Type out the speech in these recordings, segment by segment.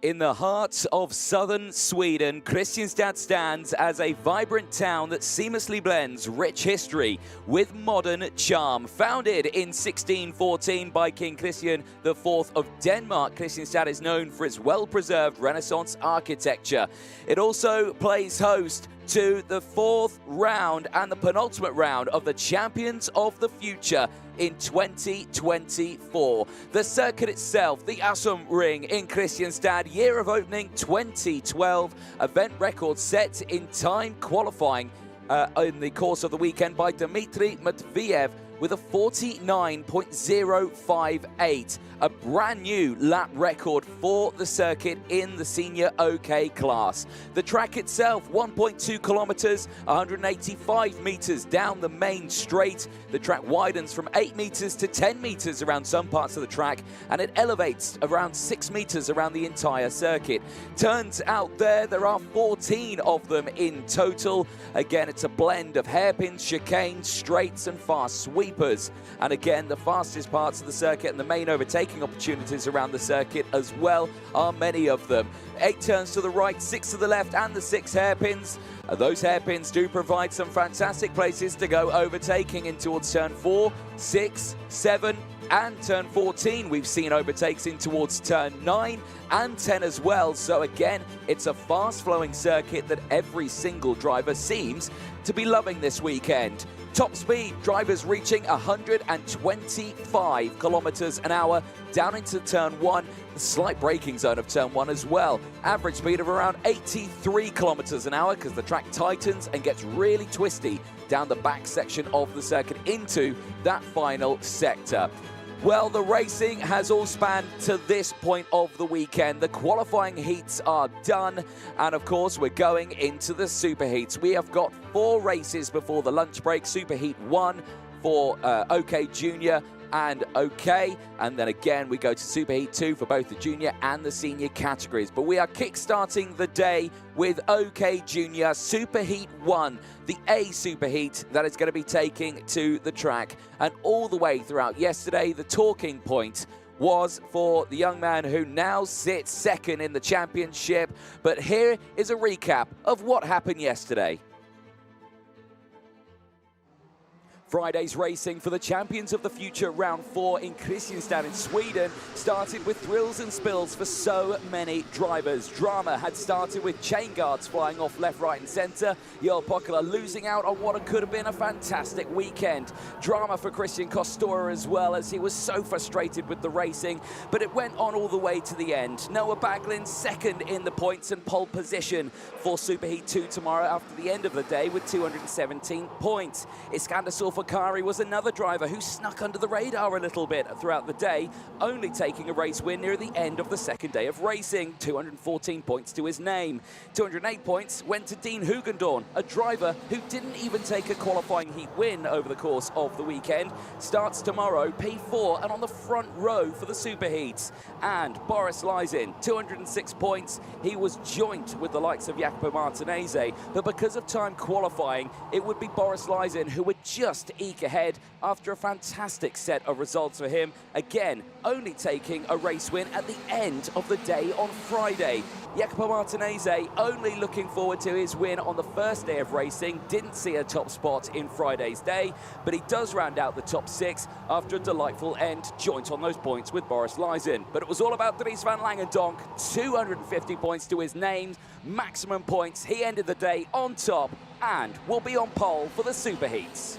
In the heart of southern Sweden, Kristianstad stands as a vibrant town that seamlessly blends rich history with modern charm. Founded in 1614 by King Christian IV of Denmark, Kristianstad is known for its well-preserved Renaissance architecture. It also plays host to the fourth round and the penultimate round of the Champions of the Future in 2024. The circuit itself, the Åsum Ring in Kristianstad, year of opening 2012, event record set in time qualifying in the course of the weekend by Dmitry Matveyev with a 49.058, a brand new lap record for the circuit in the senior OK class. The track itself, 1.2 kilometers, 185 meters down the main straight. The track widens from 8 meters to 10 meters around some parts of the track, and it elevates around 6 meters around the entire circuit. Turns out there are 14 of them in total. Again, it's a blend of hairpins, chicanes, straights, and fast sweeps. And again, the fastest parts of the circuit and the main overtaking opportunities around the circuit as well are many of them. 8 turns to the right, 6 to the left, and the 6 hairpins. Those hairpins do provide some fantastic places to go overtaking in towards turn 4, 6, 7, and turn 14. We've seen overtakes in towards turn 9 and 10 as well. So again, it's a fast-flowing circuit that every single driver seems to be loving this weekend. Top speed, drivers reaching 125 kilometers an hour down into turn 1, the slight braking zone of turn 1 as well. Average speed of around 83 kilometers an hour because the track tightens and gets really twisty down the back section of the circuit into that final sector. Well, the racing has all spanned to this point of the weekend. The qualifying heats are done, and of course we're going into the Superheats. We have got 4 races before the lunch break. Superheat 1 for OK Junior and OK, and then again we go to Superheat 2 for both the junior and the senior categories. But we are kick-starting the day with OK Junior Superheat 1, the A Superheat that is going to be taking to the track. And all the way throughout yesterday, the talking point was for the young man who now sits second in the championship. But here is a recap of what happened yesterday. Friday's racing for the Champions of the Future Round 4 in Kristianstad in Sweden started with thrills and spills for so many drivers. Drama had started with chain guards flying off left, right and centre. Jarl Pokela losing out on what could have been a fantastic weekend. Drama for Christian Kostora as well, as he was so frustrated with the racing, but it went on all the way to the end. Noah Baglin second in the points and pole position for Superheat 2 tomorrow after the end of the day with 217 points. Iskander Fakari was another driver who snuck under the radar a little bit throughout the day, only taking a race win near the end of the second day of racing. 214 points to his name. 208 points went to Dean Hugendorn, a driver who didn't even take a qualifying heat win over the course of the weekend. Starts tomorrow, P4, and on the front row for the Superheats. And Boris Lysin, 206 points. He was joint with the likes of Jacopo Martinez, but because of time qualifying, it would be Boris Lysin who would just eke ahead after a fantastic set of results for him. Again, only taking a race win at the end of the day on Friday. Jacopo Martinez only looking forward to his win on the first day of racing. Didn't see a top spot in Friday's day, but he does round out the top 6 after a delightful end, joint on those points with Boris Lysin. But it was all about Dries van Langendonk, 250 points to his name, maximum points. He ended the day on top and will be on pole for the Superheats.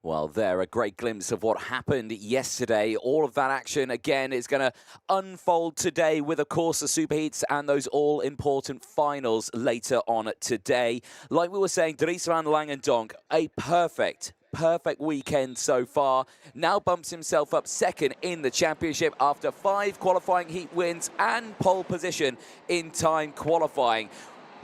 Well, there, a great glimpse of what happened yesterday. All of that action, again, is going to unfold today with, of course, the Superheats and those all-important finals later on today. Like we were saying, Dries van Langendonk, a perfect weekend so far. Now bumps himself up second in the championship after 5 qualifying heat wins and pole position in time qualifying.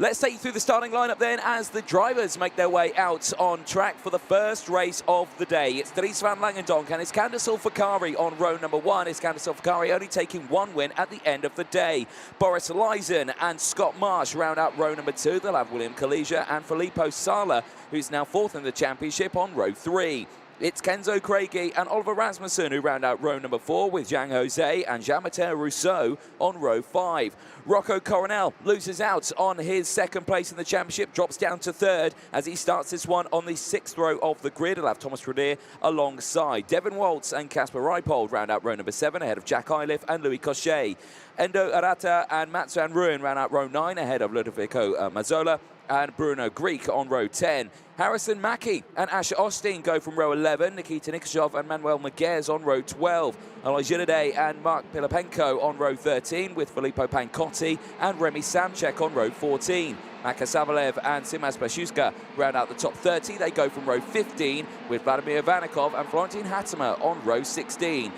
Let's take you through the starting lineup then as the drivers make their way out on track for the first race of the day. It's Dries van Langendonk and Iskander Fakari on row number 1. Iskander Fakari only taking 1 win at the end of the day. Boris Lysin and Scott Marsh round out row number 2. They'll have William Kalija and Filippo Sala, who's now 4th in the championship, on row 3. It's Kenzo Craigie and Oliver Rasmussen who round out row number 4 with Zhang Jose and Jean-Mathieu Rousseau on row 5. Rocco Coronel loses out on his second place in the championship, drops down to 3rd as he starts this one on the 6th row of the grid. He'll have Thomas Rodier alongside. Devin Waltz and Casper Reipold round out row number 7 ahead of Jack Iliff and Louis Cochet. Endo Arata and Mats van Rooyen round out row 9 ahead of Ludovico Mazzola and Bruno Greek on row 10. Harrison Mackie and Asher Osteen go from row 11. Nikita Nikishov and Manuel Maguez on row 12. Alois Gilliday and Mark Pilapenko on row 13 with Filippo Pancotti and Remy Samchek on row 14. Maka Savalev and Simas Bashuska round out the top 30. They go from row 15 with Vladimir Vanikov and Florentin Hattemer on row 16.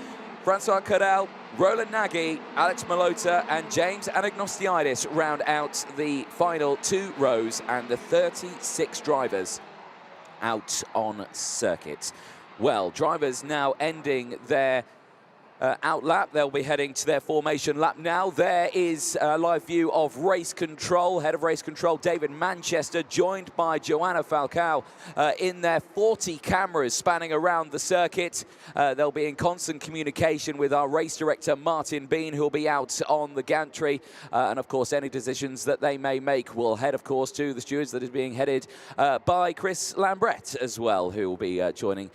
Francois Cadal, Roland Nagy, Alex Malota and James Anagnostiidis round out the final 2 rows and the 36 drivers out on circuit. Well, drivers now ending their out lap. They'll be heading to their formation lap now. There is a live view of race control. Head of race control, David Manchester, joined by Joanna Falcao in their 40 cameras spanning around the circuit. They'll be in constant communication with our race director, Martin Bean, who'll be out on the gantry. And of course, any decisions that they may make will head, of course, to the stewards that is being headed by Chris Lambret as well, who will be joining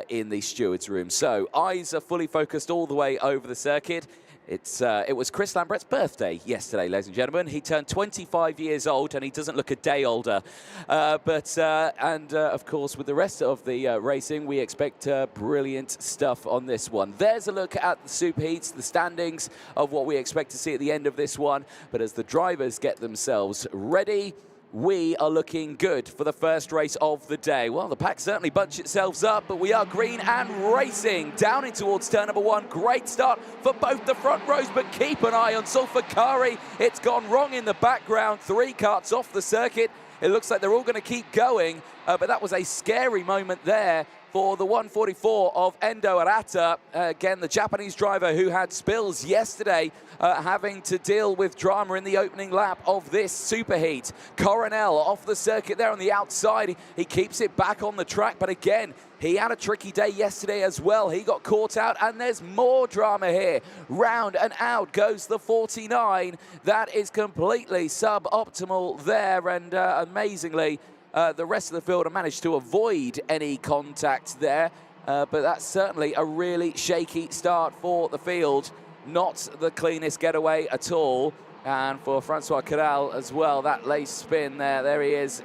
in the stewards room. So eyes are fully focused all the way over the circuit. It was Chris Lambret's birthday yesterday, ladies and gentlemen. He turned 25 years old and he doesn't look a day older. Of course, with the rest of the racing, we expect brilliant stuff on this one. There's a look at the Superheats, the standings of what we expect to see at the end of this one. But as the drivers get themselves ready, we are looking good for the first race of the day. Well, the pack certainly bunched itself up, but we are green and racing down in towards turn number 1. Great start for both the front rows, but keep an eye on Sulfakari. It's gone wrong in the background. 3 karts off the circuit. It looks like they're all going to keep going, but that was a scary moment there for the 144 of Endo Arata. Again, the Japanese driver who had spills yesterday, having to deal with drama in the opening lap of this superheat. Coronel off the circuit there on the outside. He keeps it back on the track, but again, he had a tricky day yesterday as well. He got caught out, and there's more drama here. Round and out goes the 49. That is completely suboptimal there, and amazingly, the rest of the field have managed to avoid any contact there, but that's certainly a really shaky start for the field. Not the cleanest getaway at all. And for Francois Cadal as well, that lace spin there he is.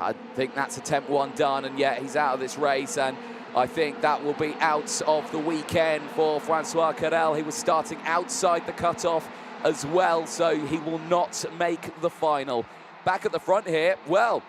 I think that's attempt 1 done, and yet he's out of this race, and I think that will be out of the weekend for Francois Cadal. He was starting outside the cutoff as well, so he will not make the final. Back at the front here, well,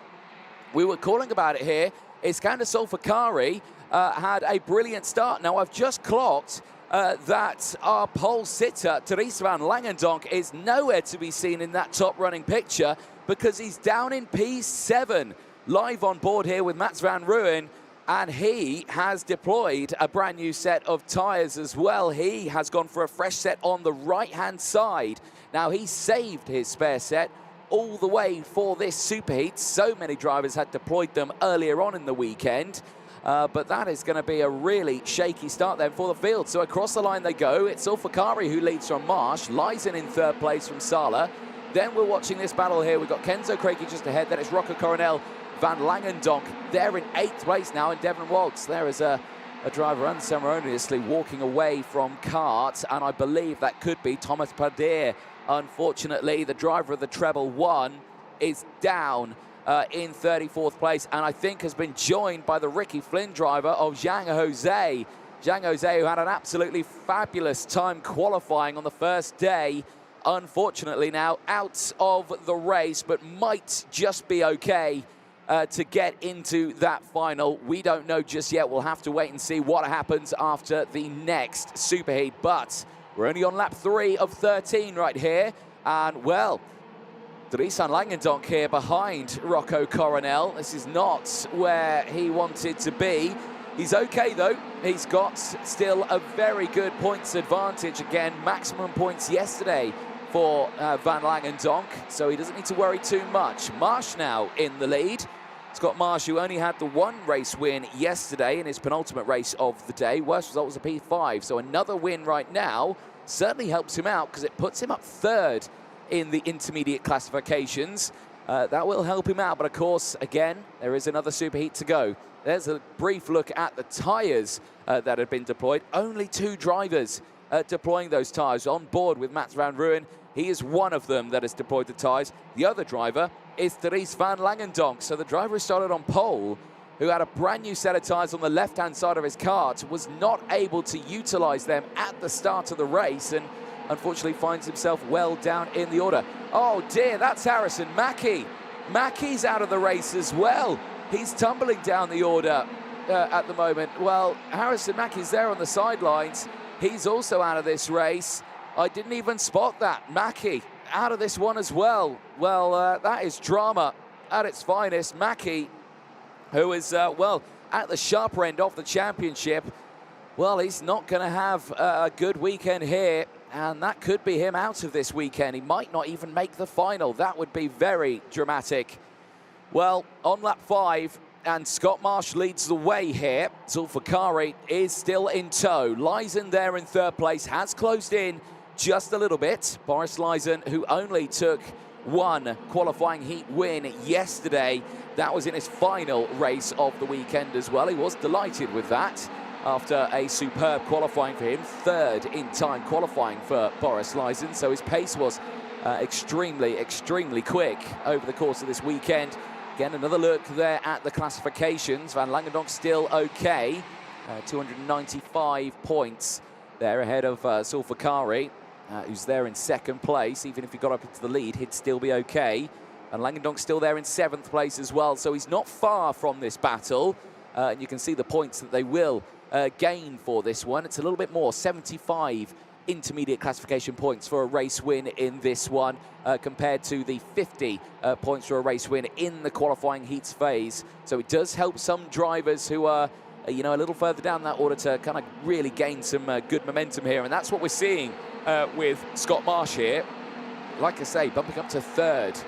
we were calling about it here. Iskander Sulfakari had a brilliant start. Now, I've just clocked that our pole sitter, Therese van Langendonk, is nowhere to be seen in that top running picture because he's down in P7. Live on board here with Mats van Rooyen, and he has deployed a brand new set of tyres as well. He has gone for a fresh set on the right-hand side. Now, he saved his spare set all the way for this superheat. So many drivers had deployed them earlier on in the weekend. But that is going to be a really shaky start then for the field. So across the line they go. It's Sulfakari who leads from Marsh. Lysen in 3rd place from Sala. Then we're watching this battle here. We've got Kenzo Craigie just ahead. Then it's Rocco Coronel, Van Langendonk. They're in 8th place now, and Devon Waltz. There is a driver unceremoniously walking away from kart, and I believe that could be Thomas Padir. Unfortunately, the driver of the treble 1 is down in 34th place, and I think has been joined by the Ricky Flynn driver of Zhang Jose. Zhang Jose, who had an absolutely fabulous time qualifying on the first day, unfortunately now out of the race, but might just be okay to get into that final. We don't know just yet. We'll have to wait and see what happens after the next superheat, but we're only on lap 3 of 13 right here, and well, Dries van Langendonk here behind Rocco Coronel. This is not where he wanted to be. He's okay though. He's got still a very good points advantage. Again, maximum points yesterday for Van Langendonk, so he doesn't need to worry too much. Marsh now in the lead. Scott Marsh, who only had the one race win yesterday in his penultimate race of the day. Worst result was a P5, so another win right now certainly helps him out because it puts him up third in the intermediate classifications. That will help him out, but of course, again, there is another superheat to go. There's a brief look at the tyres that have been deployed. Only 2 drivers deploying those tyres on board with Mats van Ruin. He is one of them that has deployed the tyres. The other driver is Dries van Langendonk. So the driver who started on pole, who had a brand new set of tyres on the left-hand side of his kart, was not able to utilise them at the start of the race and unfortunately finds himself well down in the order. Oh dear, that's Harrison Mackie. Mackie's out of the race as well. He's tumbling down the order at the moment. Well, Harrison Mackie's there on the sidelines. He's also out of this race. I didn't even spot that. Mackie out of this one as well. Well, that is drama at its finest. Mackie, who is, well, at the sharper end of the championship, well, he's not going to have a good weekend here, and that could be him out of this weekend. He might not even make the final. That would be very dramatic. Well, on lap 5, and Scott Marsh leads the way here. Zulfikari is still in tow. Lysen there in third place, has closed in just a little bit. Boris Lysen, who only took one qualifying heat win yesterday. That was in his final race of the weekend as well. He was delighted with that after a superb qualifying for him. Third in time qualifying for Boris Lysen. So his pace was extremely quick over the course of this weekend. Again, another look there at the classifications. Van Langendonk still okay. 295 points there ahead of Zulfikari, who's there in second place. Even if he got up into the lead, he'd still be okay. And Langendonk's still there in 7th place as well, so he's not far from this battle. And you can see the points that they will gain for this one. It's a little bit more, 75 intermediate classification points for a race win in this one, compared to the 50 points for a race win in the qualifying heats phase. So it does help some drivers who are, you know, a little further down that order to kind of really gain some good momentum here. And that's what we're seeing with Scott Marsh here. Like I say, bumping up to 3rd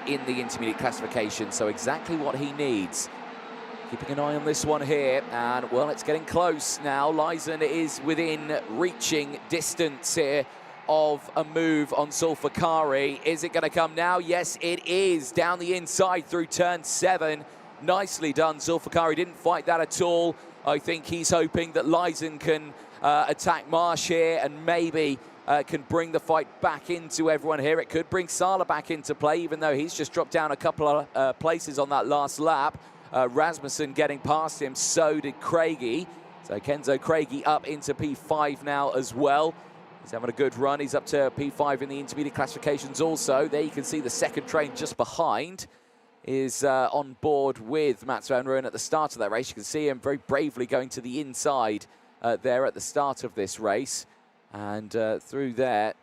in the intermediate classification. So exactly what he needs. Keeping an eye on this one here, and well, it's getting close now. Lysen is within reaching distance here of a move on Zulfikari. Is it going to come now? Yes, it is. Down the inside through turn 7. Nicely done. Zulfikari didn't fight that at all. I think he's hoping that Lysen can attack Marsh here and maybe can bring the fight back into everyone here. It could bring Sala back into play, even though he's just dropped down a couple of places on that last lap. Rasmussen getting past him, so did Craigie. So Kenzo Craigie up into P5 now as well. He's having a good run. He's up to P5 in the intermediate classifications also. There you can see the second train just behind is on board with Mats van Ruin at the start of that race. You can see him very bravely going to the inside there at the start of this race. And through there,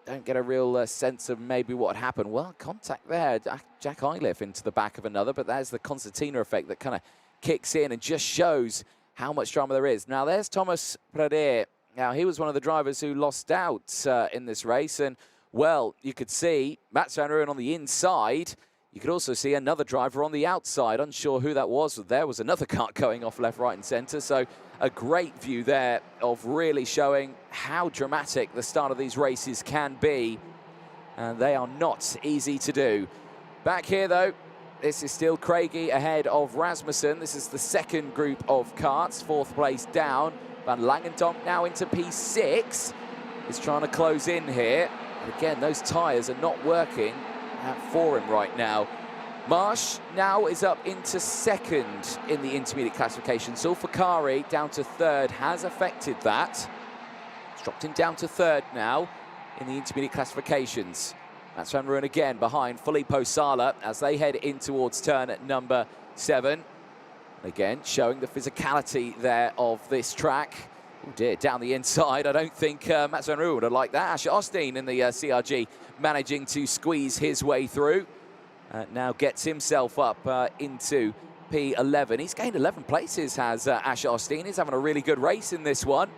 don't get a real sense of maybe what happened. Well, contact there. Jack Iliff into the back of another, but there's the concertina effect that kind of kicks in and just shows how much drama there is. Now, there's Thomas Prader. Now, he was one of the drivers who lost out in this race. And, well, you could see Mats van Ruin on the inside. You could also see another driver on the outside. Unsure who that was. There was another kart going off left, right, and centre. So a great view there of really showing how dramatic the start of these races can be. And they are not easy to do. Back here, though, this is still Craigie ahead of Rasmussen. This is the second group of karts, 4th place down. Van Langendonk now into P6. He's trying to close in here. And again, those tyres are not working for him right now. Marsh now is up into 2nd in the intermediate classification. Zulfikari down to 3rd has affected that. It's dropped him down to 3rd now in the intermediate classifications. Mats van Ruin again behind Filippo Sala as they head in towards turn at number 7. Again, showing the physicality there of this track. Oh dear, down the inside. I don't think Mats van Ruin would have liked that. Asher Osteen in the CRG managing to squeeze his way through. Now gets himself up into P11. He's gained 11 places, has Asher Osteen. He's having a really good race in this one.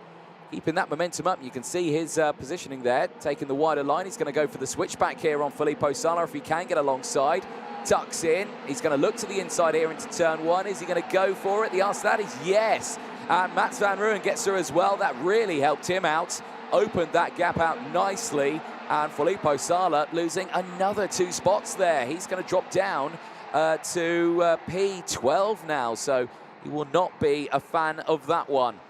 Keeping that momentum up. You can see his positioning there, taking the wider line. He's going to go for the switchback here on Filippo Sala if he can get alongside. tucks in. He's going to look to the inside here into turn one. Is he going to go for it? The answer to that is yes. And Mats van Rooyen gets through as well. That really helped him out. Opened that gap out nicely. And Filippo Sala losing another 2 spots there. He's going to drop down to P12 now. So he will not be a fan of that one.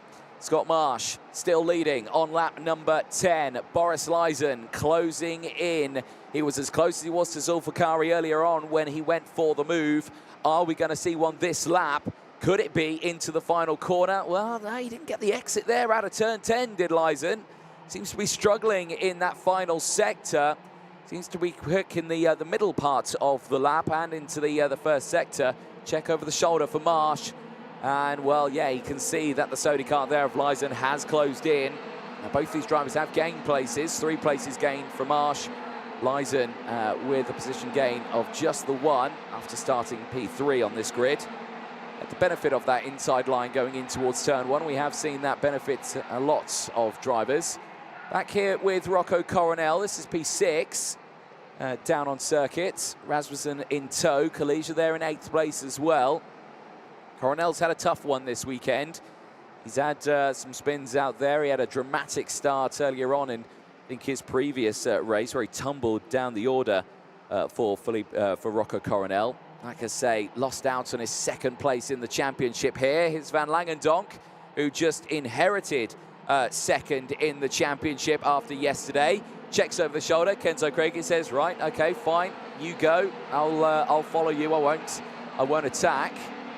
Scott Marsh still leading on lap number 10. Boris Lysen closing in. He was as close as he was to Zulfikari earlier on when he went for the move. Are we going to see one this lap? Could it be into the final corner? Well, no, he didn't get the exit there out of turn 10, did Lysen. Seems to be struggling in that final sector. Seems to be quick in the middle part of the lap and into the first sector. Check over the shoulder for Marsh. And, well, yeah, you can see that the safety car there of Lysen has closed in. Now, both these drivers have gained places. 3 places gained for Marsh. Lysen with a position gain of just the 1 after starting P3 on this grid. At the benefit of that inside line going in towards turn 1, we have seen that benefit a lot of drivers. Back here with Rocco Coronel. This is P6 down on circuit. Rasmussen in tow. Kalijah there in 8th place as well. Coronel's had a tough one this weekend. He's had some spins out there. He had a dramatic start earlier on in, I think, his previous race where he tumbled down the order for Rocco Coronel. Like I say, lost out on his 2nd place in the championship here. Here's Van Langendonk, who just inherited 2nd in the championship after yesterday. Checks over the shoulder. Kenzo Craigie says, right, okay, fine, you go. I'll follow you. I won't attack.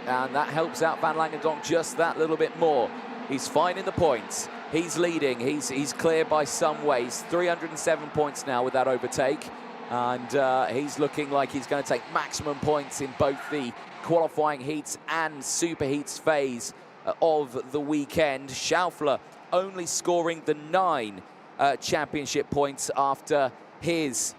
And that helps out Van Langendonk just that little bit more. He's fine in the points. He's leading. He's clear by some ways. 307 points now with that overtake. And he's looking like he's going to take maximum points in both the qualifying heats and Superheats phase of the weekend. Schaufler only scoring the 9 championship points after his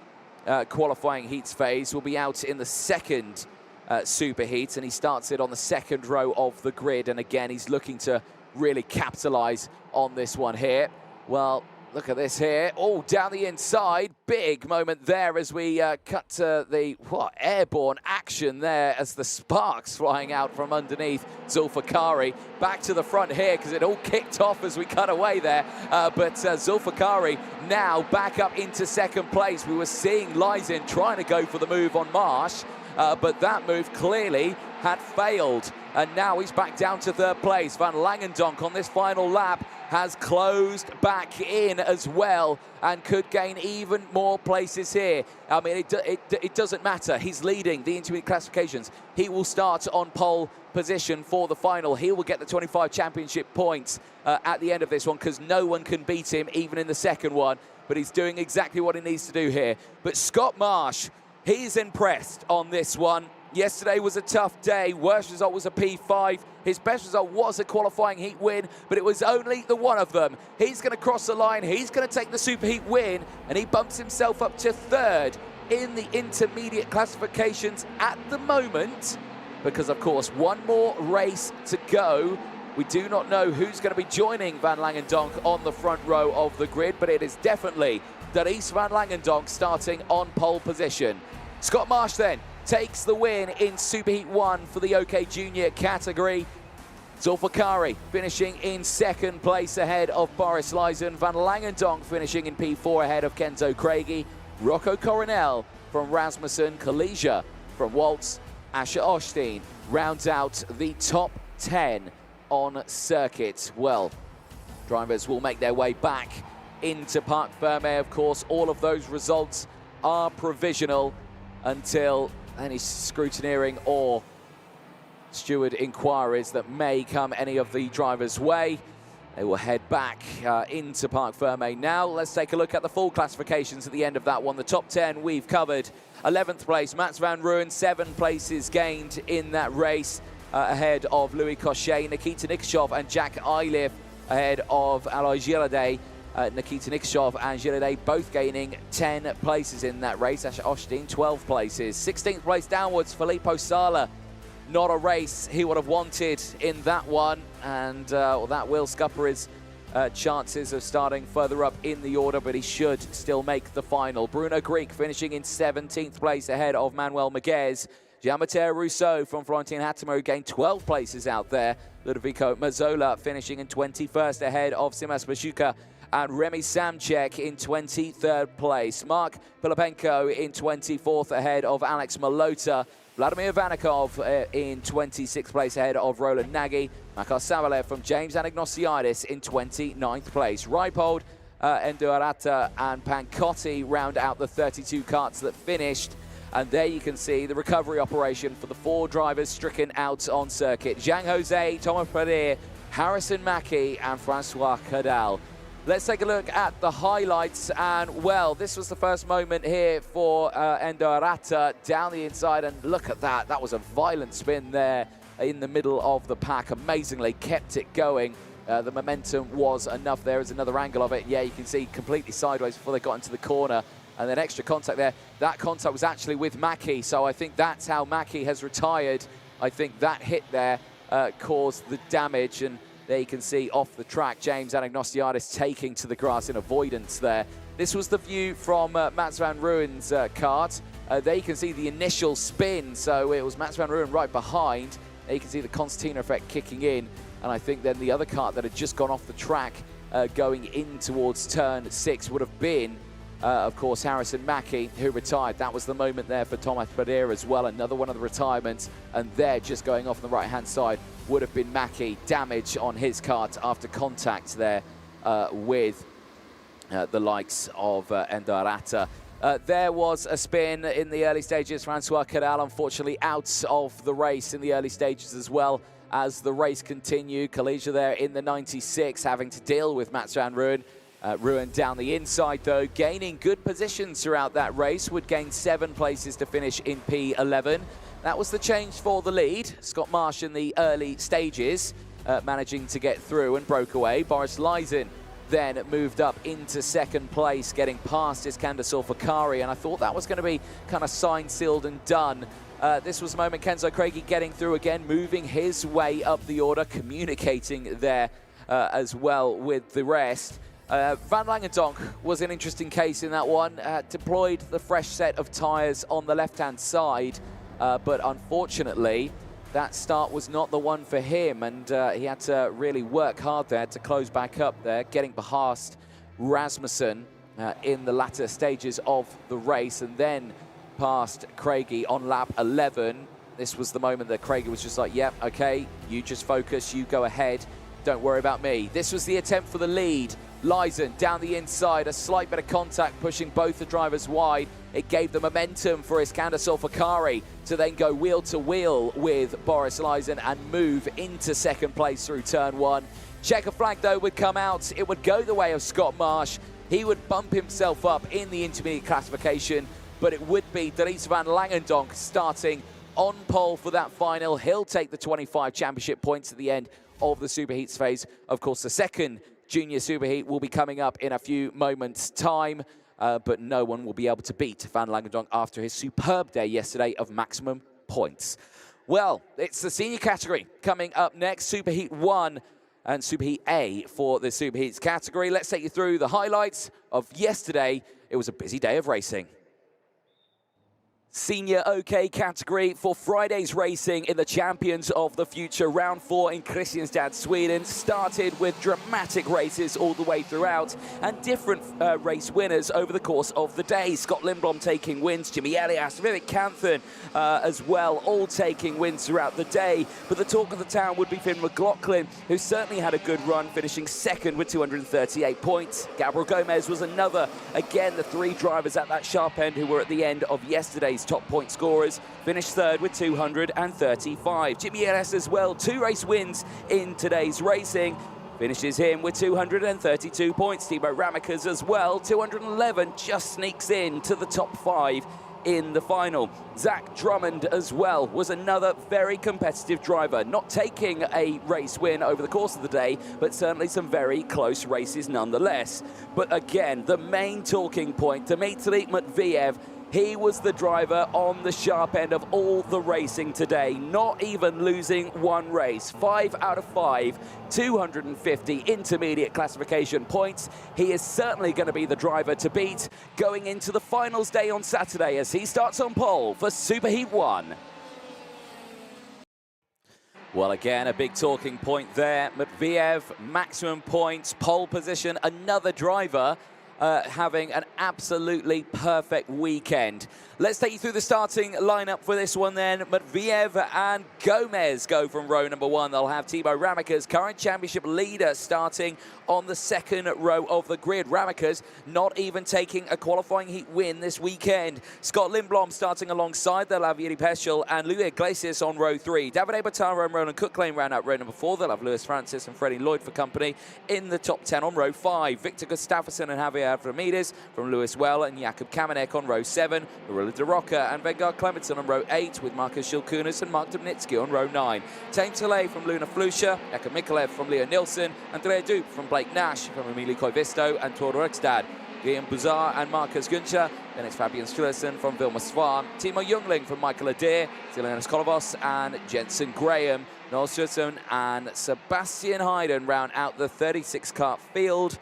qualifying heats phase. Will be out in the 2nd Superheats, and he starts it on the 2nd row of the grid. And again, he's looking to really capitalize on this one here. Well, look at this here. Oh, down the inside. Big moment there as we cut to the airborne action there as the sparks flying out from underneath Zulfikari. Back to the front here because it all kicked off as we cut away there. But Zulfikari now back up into 2nd place. We were seeing Lysen trying to go for the move on Marsh. But that move clearly had failed. And now he's back down to 3rd place. Van Langendonk on this final lap has closed back in as well and could gain even more places here. I mean, it doesn't matter. He's leading the intermediate classifications. He will start on pole position for the final. He will get the 25 championship points at the end of this one because no one can beat him, even in the 2nd one. But he's doing exactly what he needs to do here. But Scott Marsh, he's impressed on this one. Yesterday was a tough day. Worst result was a P5. His best result was a qualifying heat win, but it was only the one of them. He's going to cross the line. He's going to take the Superheat win, and he bumps himself up to 3rd in the intermediate classifications at the moment because, of course, one more race to go. We do not know who's going to be joining Van Langendonk on the front row of the grid, but it is definitely Dries Van Langendonk starting on pole position. Scott Marsh then takes the win in Superheat 1 for the OK Junior category. Zulfikari finishing in 2nd place ahead of Boris Lysen. Van Langendonk finishing in P4 ahead of Kenzo Craigie. Rocco Coronel from Rasmussen. Kalijah from Waltz. Asher Osteen rounds out the top 10 on circuit. Well, drivers will make their way back into Parc Fermé. Of course, all of those results are provisional until any scrutineering or steward inquiries that may come any of the drivers' way. They will head back into Parc Fermé now. Let's take a look at the full classifications at the end of that one. The top 10 we've covered. 11th place, Mats van Rooyen, 7 places gained in that race ahead of Louis Cochet, Nikita Nikishov and Jack Eiliff ahead of Alois Girardet. Nikita Nikishov and Girardet both gaining 10 places in that race. Asher Osteen, 12 places. 16th place downwards, Filippo Sala. Not a race he would have wanted in that one. And that Will Scupper is chances of starting further up in the order, but he should still make the final. Bruno Greek finishing in 17th place ahead of Manuel Maguez. Gianmatteo Rousseau from Florentine Hatimo gained 12 places out there. Ludovico Mazzola finishing in 21st ahead of Simas Bashuka. And Remy Samchek in 23rd place. Mark Pilapenko in 24th ahead of Alex Malota. Vladimir Vanikov in 26th place ahead of Roland Nagy. Makar Savalev from James Anagnosiadis in 29th place. Reipold, Enduarata and Pancotti round out the 32 karts that finished. And there you can see the recovery operation for the 4 drivers stricken out on circuit. Zhang Jose, Thomas Pereira, Harrison Mackie and Francois Cadal. Let's take a look at the highlights, and well, this was the first moment here for Endo Arata down the inside, and look at that. That was a violent spin there in the middle of the pack. Amazingly kept it going. The momentum was enough. There is another angle of it. Yeah, you can see completely sideways before they got into the corner, and then extra contact there. That contact was actually with Mackie, so I think that's how Mackie has retired. I think that hit there caused the damage, and there you can see off the track, James Anagnosiadis taking to the grass in avoidance there. This was the view from Mats van Ruwen's kart. There you can see the initial spin, so it was Mats van Ruwen right behind. There you can see the concertina effect kicking in, and I think then the other kart that had just gone off the track going in towards turn 6 would have been, of course, Harrison Mackie, who retired. That was the moment there for Thomas Pereira as well, another one of the retirements, and there just going off on the right-hand side would have been Mackie. Damage on his kart after contact there with the likes of Endo Arata. There was a spin in the early stages. Francois Cadal, unfortunately, out of the race in the early stages as well as the race continued. Kalesia there in the 96, having to deal with Mats van Ruwen. Ruwen down the inside, though, gaining good positions throughout that race, would gain 7 places to finish in P11. That was the change for the lead. Scott Marsh in the early stages, managing to get through and broke away. Boris Leisen then moved up into 2nd place, getting past Iskander Sulfakari, and I thought that was going to be kind of signed, sealed and done. This was the moment Kenzo Craigie getting through again, moving his way up the order, communicating there as well with the rest. Van Langendonk was an interesting case in that one. Deployed the fresh set of tyres on the left-hand side, but unfortunately, that start was not the one for him, and he had to really work hard there to close back up there, getting past Rasmussen in the latter stages of the race, and then past Craigie on lap 11. This was the moment that Craigie was just like, yep, okay, you just focus, you go ahead, don't worry about me. This was the attempt for the lead. Leisen down the inside, a slight bit of contact pushing both the drivers wide. It gave the momentum for Iskander Sulfakari to then go wheel to wheel with Boris Leisen and move into 2nd place through turn 1. Checker flag, though, would come out. It would go the way of Scott Marsh. He would bump himself up in the intermediate classification, but it would be Dries van Langendonk starting on pole for that final. He'll take the 25 championship points at the end of the Superheats phase. Of course, the 2nd Junior Superheat will be coming up in a few moments' time, but no one will be able to beat Van Langendonk after his superb day yesterday of maximum points. Well, it's the senior category coming up next, Superheat 1 and Superheat A for the Superheats category. Let's take you through the highlights of yesterday. It was a busy day of racing. Senior OK category for Friday's racing in the Champions of the Future. Round 4 in Kristianstad, Sweden. Started with dramatic races all the way throughout and different race winners over the course of the day. Scott Lindblom taking wins, Jimmy Elias, Vivek Canthan as well, all taking wins throughout the day. But the talk of the town would be Finn McLaughlin, who certainly had a good run, finishing 2nd with 238 points. Gabriel Gomez was another. Again, the 3 drivers at that sharp end who were at the end of yesterday's top point scorers, finished 3rd with 235. Jimmy Elias as well, 2 race wins in today's racing, finishes him with 232 points. Timo Ramikas as well, 211, just sneaks in to the top 5 in the final. Zach Drummond as well was another very competitive driver, not taking a race win over the course of the day, but certainly some very close races nonetheless. But again, the main talking point, Dmitry Matviev, He was the driver on the sharp end of all the racing today, not even losing one race. 5 out of 5, 250 intermediate classification points. He is certainly going to be the driver to beat going into the finals day on Saturday as he starts on pole for Superheat 1. Well, again, a big talking point there. Matviev, maximum points, pole position, another driver having an absolutely perfect weekend. Let's take you through the starting lineup for this one then. Matviev and Gomez go from row number 1. They'll have Timo Rämäkä's current championship leader starting on the second row of the grid. Rämäkä's not even taking a qualifying heat win this weekend. Scott Lindblom starting alongside. They'll have Yuri Peschel and Louis Iglesias on row 3. Davide Bataro and Roland Cook-Lane round out row number 4. They'll have Lewis Francis and Freddie Lloyd for company in the top 10 on row 5. Victor Gustafsson and Javier Ramirez from Lewis Well and Jakub Kamenek on row 7. Marilla De Rocca and Vengar Clementson on row 8 with Marcus Shilkunas and Mark Dubnitsky on row 9. Tame Soleil from Luna Flusha, Eka Mikalev from Leo Nilsson, Andrea Duke from Blake Nash from Emily Koivisto and Tor Rökstad. Guillaume Bouzard and Marcus Guncha. Then it's Fabian Strelson from Vilma Svan. Timo Jungling from Michael Adair. Zelenas Kolovos and Jensen Graham. Noel Sturton and Sebastian Hayden round out the 36-car field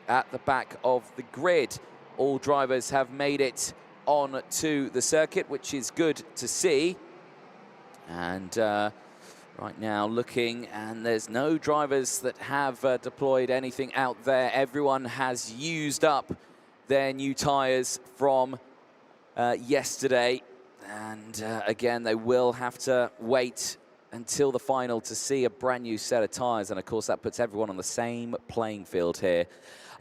at the back of the grid. All drivers have made it on to the circuit, which is good to see. And right now looking, and there's no drivers that have deployed anything out there. Everyone has used up their new tyres from yesterday. And again, they will have to wait until the final to see a brand new set of tyres. And of course, that puts everyone on the same playing field here.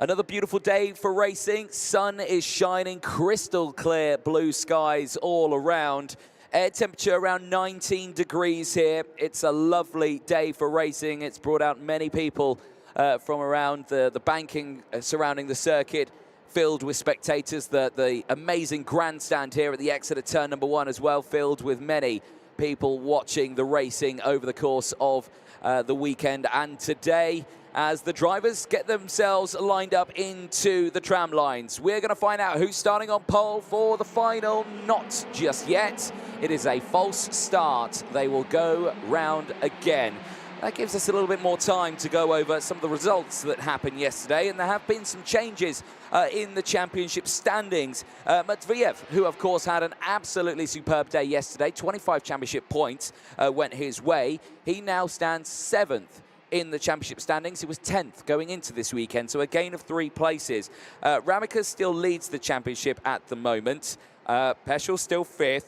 Another beautiful day for racing. Sun is shining, crystal clear blue skies all around. Air temperature around 19 degrees here. It's a lovely day for racing. It's brought out many people from around the banking surrounding the circuit, filled with spectators. The amazing grandstand here at the exit of turn number 1 as well, filled with many people watching the racing over the course of the weekend and today, as the drivers get themselves lined up into the tram lines. We're going to find out who's starting on pole for the final. Not just yet. It is a false start. They will go round again. That gives us a little bit more time to go over some of the results that happened yesterday, and there have been some changes in the championship standings. Matviev, who of course had an absolutely superb day yesterday, 25 championship points went his way. He now stands 7th in the championship standings. He was 10th going into this weekend, so a gain of 3 places. Rämäkä still leads the championship at the moment. Peschel still 5th,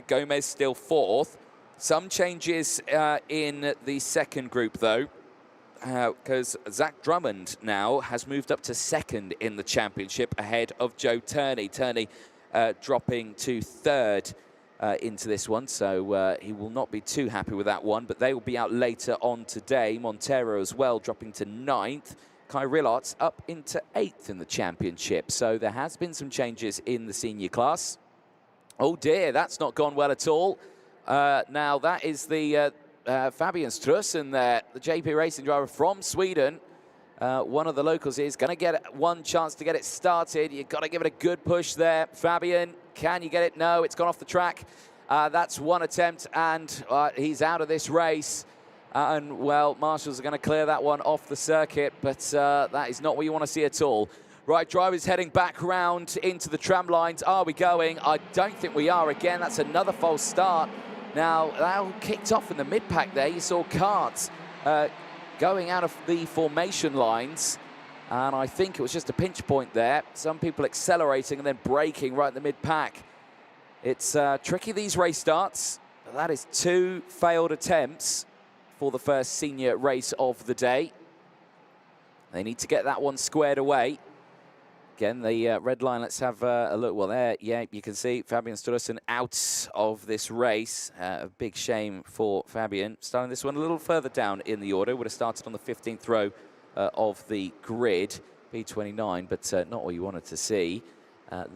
Gomez still 4th. Some changes in the second group, though, because Zach Drummond now has moved up to 2nd in the championship ahead of Joe Turney. Turney dropping to 3rd into this one, so he will not be too happy with that one, but they will be out later on today. Montero as well dropping to 9th. Kai Rillots up into 8th in the championship, so there has been some changes in the senior class. Oh dear, that's not gone well at all. Now that is the Fabian Strössen there, the JP Racing driver from Sweden. One of the locals is going to get one chance to get it started. You've got to give it a good push there. Fabian, can you get it? No, it's gone off the track. That's one attempt, and he's out of this race. And, well, marshals are going to clear that one off the circuit, but that is not what you want to see at all. Right, drivers heading back round into the tram lines. Are we going? I don't think we are. Again, that's another false start. Now, that all kicked off in the mid-pack there. You saw carts going out of the formation lines, and I think it was just a pinch point there. Some people accelerating and then braking right in the mid-pack. It's tricky, these race starts. That is 2 failed attempts for the first senior race of the day. They need to get that one squared away. Again, the red line, let's have a look. Well, there, yeah, you can see Fabian Strössen out of this race. A big shame for Fabian. Starting this one a little further down in the order. Would have started on the 15th row of the grid, P29, but not what you wanted to see.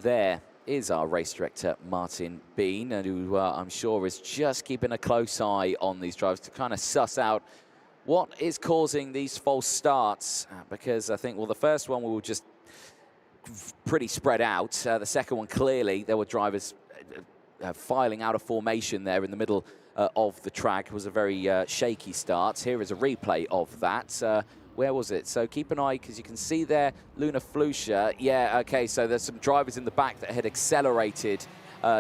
There is our race director, Martin Bean, who I'm sure is just keeping a close eye on these drivers to kind of suss out what is causing these false starts. Because I think, well, the first one will just pretty spread out. The second one, clearly, there were drivers filing out of formation there in the middle of the track. It was a very shaky start. Here is a replay of that. Where was it? So keep an eye, because you can see there, Luna Flusha. Yeah, okay, so there's some drivers in the back that had accelerated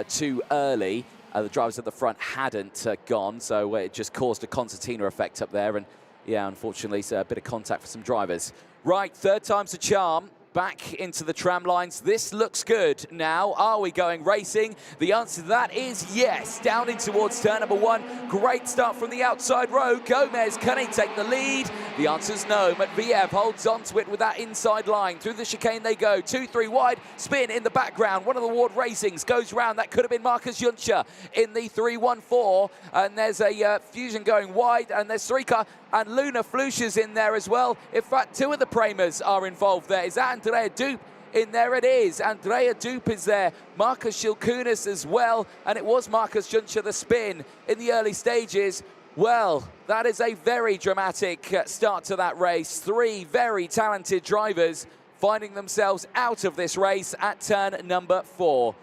too early. The drivers at the front hadn't gone, so it just caused a concertina effect up there. And yeah, unfortunately, it's a bit of contact for some drivers. Right, third time's a charm. Back into the tram lines. This looks good now. Are we going racing? The answer to that is yes. Down in towards turn number 1. Great start from the outside row. Gomez, can he take the lead? The answer is no. Matviev holds on to it with that inside line. Through the chicane they go. 2-3 wide. Spin in the background. One of the Ward Racings goes round. That could have been Marcus Juncher in the 3-1-4. And there's a Fusion going wide. And there's Srika and Luna Flusha's in there as well. In fact, 2 of the Premers are involved there. Is that Andrea Dupe? In there it is. Andrea Dupe is there. Marcus Shilkunis as well. And it was Marcus Juncher the spin in the early stages. Well, that is a very dramatic start to that race. 3 very talented drivers finding themselves out of this race at turn number 4.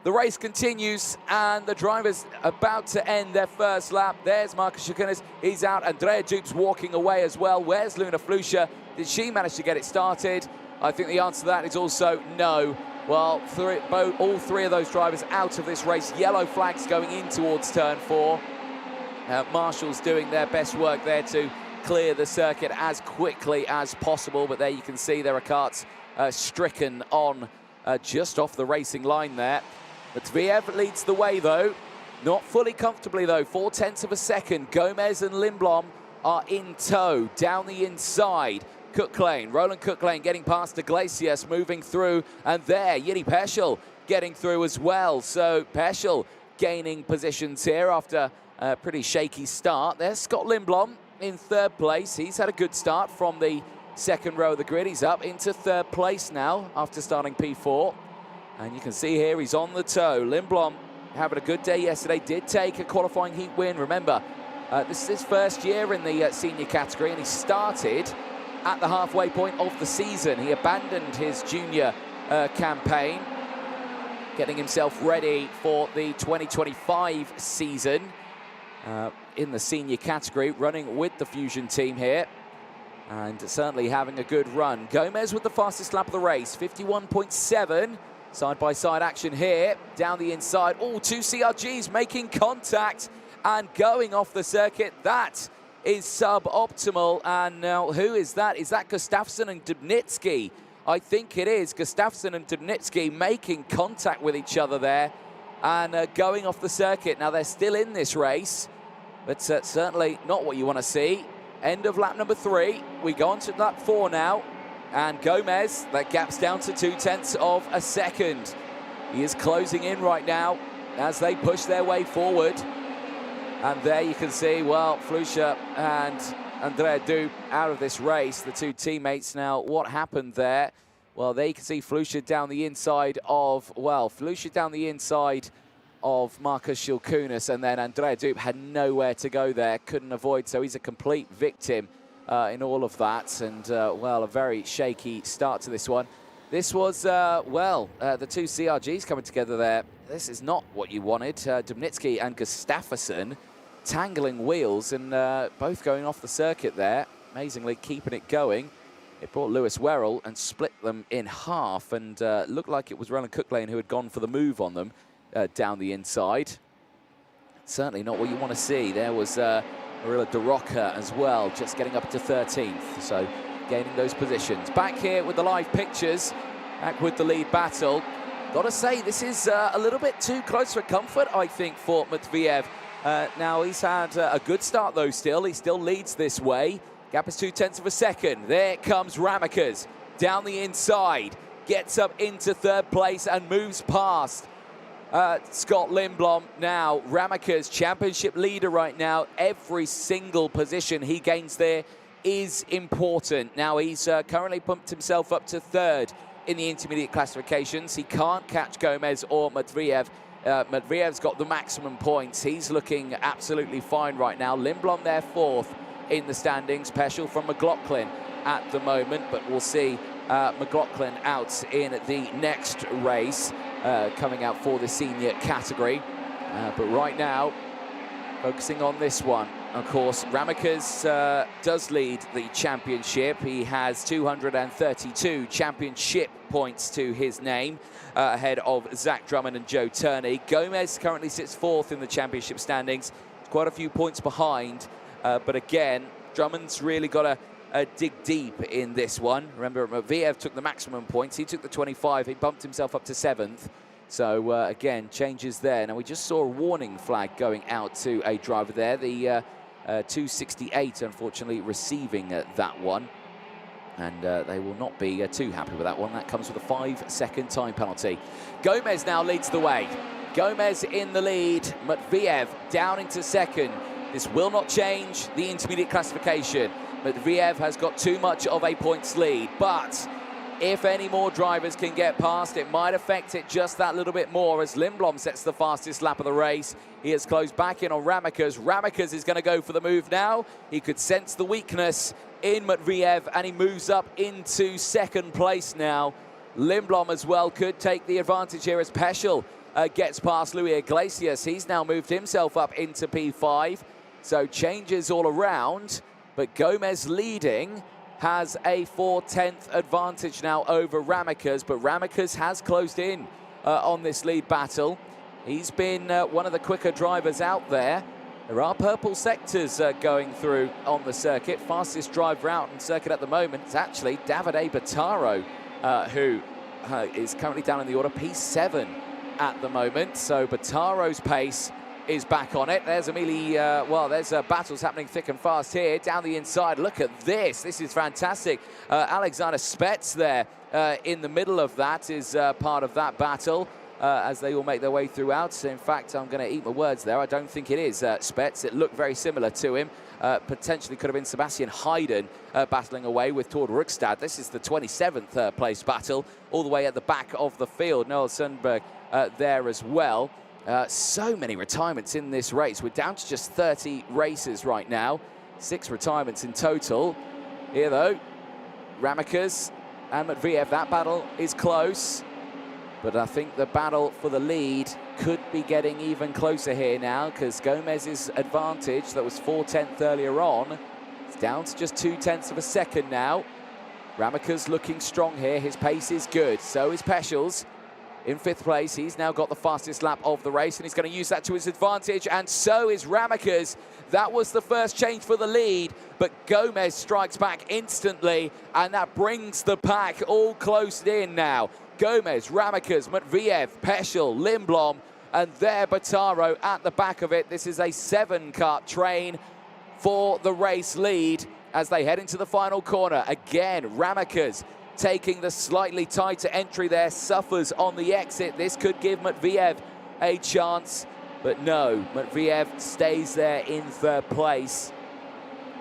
The race continues, and the driver's about to end their first lap. There's Marcus Shilkunis. He's out. Andrea Dupe's walking away as well. Where's Luna Flusha? Did she manage to get it started? I think the answer to that is also no. Well, all 3 of those drivers out of this race. Yellow flags going in towards turn 4. Marshall's doing their best work there to clear the circuit as quickly as possible. But there you can see there are karts stricken on just off the racing line there. Matviev leads the way, though. Not fully comfortably, though. 0.4 of a second. Gomez and Lindblom are in tow down the inside. Cooklane, Roland Cooklane getting past Iglesias, moving through. And there, Yuri Peschel getting through as well. So Peschel gaining positions here after a pretty shaky start. There's Scott Lindblom in 3rd place. He's had a good start from the 2nd row of the grid. He's up into 3rd place now after starting P4. And you can see here he's on the toe. Lindblom having a good day yesterday. Did take a qualifying heat win. Remember, this is his first year in the senior category, and he started at the halfway point of the season. He abandoned his junior campaign, getting himself ready for the 2025 season in the senior category, running with the Fusion team here. And certainly having a good run. Gomez with the fastest lap of the race, 51.7. Side-by-side action here, down the inside. All 2 CRGs making contact and going off the circuit. That is suboptimal. And now, who is that? Is that Gustafsson and Dubnitsky? I think it is. Gustafsson and Dubnitsky making contact with each other there and going off the circuit. Now, they're still in this race, but certainly not what you want to see. End of lap number 3. We go on to lap 4 now. And Gomez, that gap's down to 0.2 of a second. He is closing in right now as they push their way forward. And there you can see, well, Flusha and Andrea Dupe out of this race, the 2 teammates. Now, what happened there? Well, there you can see Flusha down the inside of, Marcus Shilkunis, and then Andrea Dupe had nowhere to go there, couldn't avoid, so he's a complete victim in all of that. And, well, a very shaky start to this one. This was, the 2 CRGs coming together there. This is not what you wanted. Dubnitsky and Gustafsson tangling wheels and both going off the circuit there. Amazingly keeping it going. It brought Lewis Werrell and split them in half, and looked like it was Roland Cooklane who had gone for the move on them down the inside. Certainly not what you want to see. There was Marilla DeRocca as well, just getting up to 13th, so gaining those positions. Back here with the live pictures, back with the lead battle. Gotta say, this is a little bit too close for comfort, I think, for Matviev. Now, he's had a good start, though, still. He still leads this way. Gap is 0.2 of a second. There comes Ramakas down the inside, gets up into 3rd place and moves past Scott Lindblom. Now, Ramakas, championship leader right now. Every single position he gains there is important. Now, he's currently pumped himself up to 3rd in the intermediate classifications. He can't catch Gomez or Matviev. Matviev's got the maximum points. He's looking absolutely fine right now. Lindblom there 4th in the standings. Peschel from McLaughlin at the moment, but we'll see McLaughlin out in the next race, coming out for the senior category. But right now, focusing on this one, of course, Ramekes does lead the championship. He has 232 championship points to his name, ahead of Zach Drummond and Joe Turney. Gomez currently sits fourth in the championship standings, quite a few points behind. But again, Drummond's really got to dig deep in this one. Remember, Matviev took the maximum points. He took the 25. He bumped himself up to 7th. So, again, changes there. Now, we just saw a warning flag going out to a driver there. The 268, unfortunately, receiving that one. And they will not be too happy with that one. That comes with a 5-second time penalty. Gomez now leads the way. Gomez in the lead. Matviev down into second. This will not change the intermediate classification. Matviev has got too much of a points lead, but if any more drivers can get past, it might affect it just that little bit more as Lindblom sets the fastest lap of the race. He has closed back in on Ramekes. Ramekes is going to go for the move now. He could sense the weakness in Matviev, and he moves up into second place now. Lindblom as well could take the advantage here as Peschel gets past Louis Iglesias. He's now moved himself up into P5, so changes all around. But Gomez leading has a 4/10 advantage now over Ramekes, but Ramekes has closed in on this lead battle. He's been one of the quicker drivers out there. There are purple sectors going through on the circuit. Fastest driver out on circuit at the moment is actually Davide Bataro, who is currently down in the order P7 at the moment. So Bataro's pace is back on it. There's there's battles happening thick and fast here. Down the inside, look at this. This is fantastic. Alexander Spets there in the middle of that is part of that battle as they all make their way throughout. In fact, I'm going to eat my words there. I don't think it is Spets. It looked very similar to him. Potentially could have been Sebastian Hayden battling away with Tord Rugstad. This is the 27th place battle, all the way at the back of the field. Noel Sundberg there as well. So many retirements in this race. We're down to just 30 races right now. 6 retirements in total. Here, though, Ramekes and Matviev. That battle is close. But I think the battle for the lead could be getting even closer here now, because Gomez's advantage, that was 4/10 earlier on, it's down to just 0.2 of a second now. Ramekes looking strong here. His pace is good. So is Peschel's. In 5th place, he's now got the fastest lap of the race, and he's going to use that to his advantage, and so is Ramekes. That was the first change for the lead, but Gomez strikes back instantly, and that brings the pack all closed in now. Gomez, Ramekes, Matviev, Peschel, Lindblom, and there Bataro at the back of it. This is a 7-car train for the race lead as they head into the final corner. Again, Ramekes taking the slightly tighter entry there, suffers on the exit. This could give Matviev a chance, but no, Matviev stays there in 3rd place.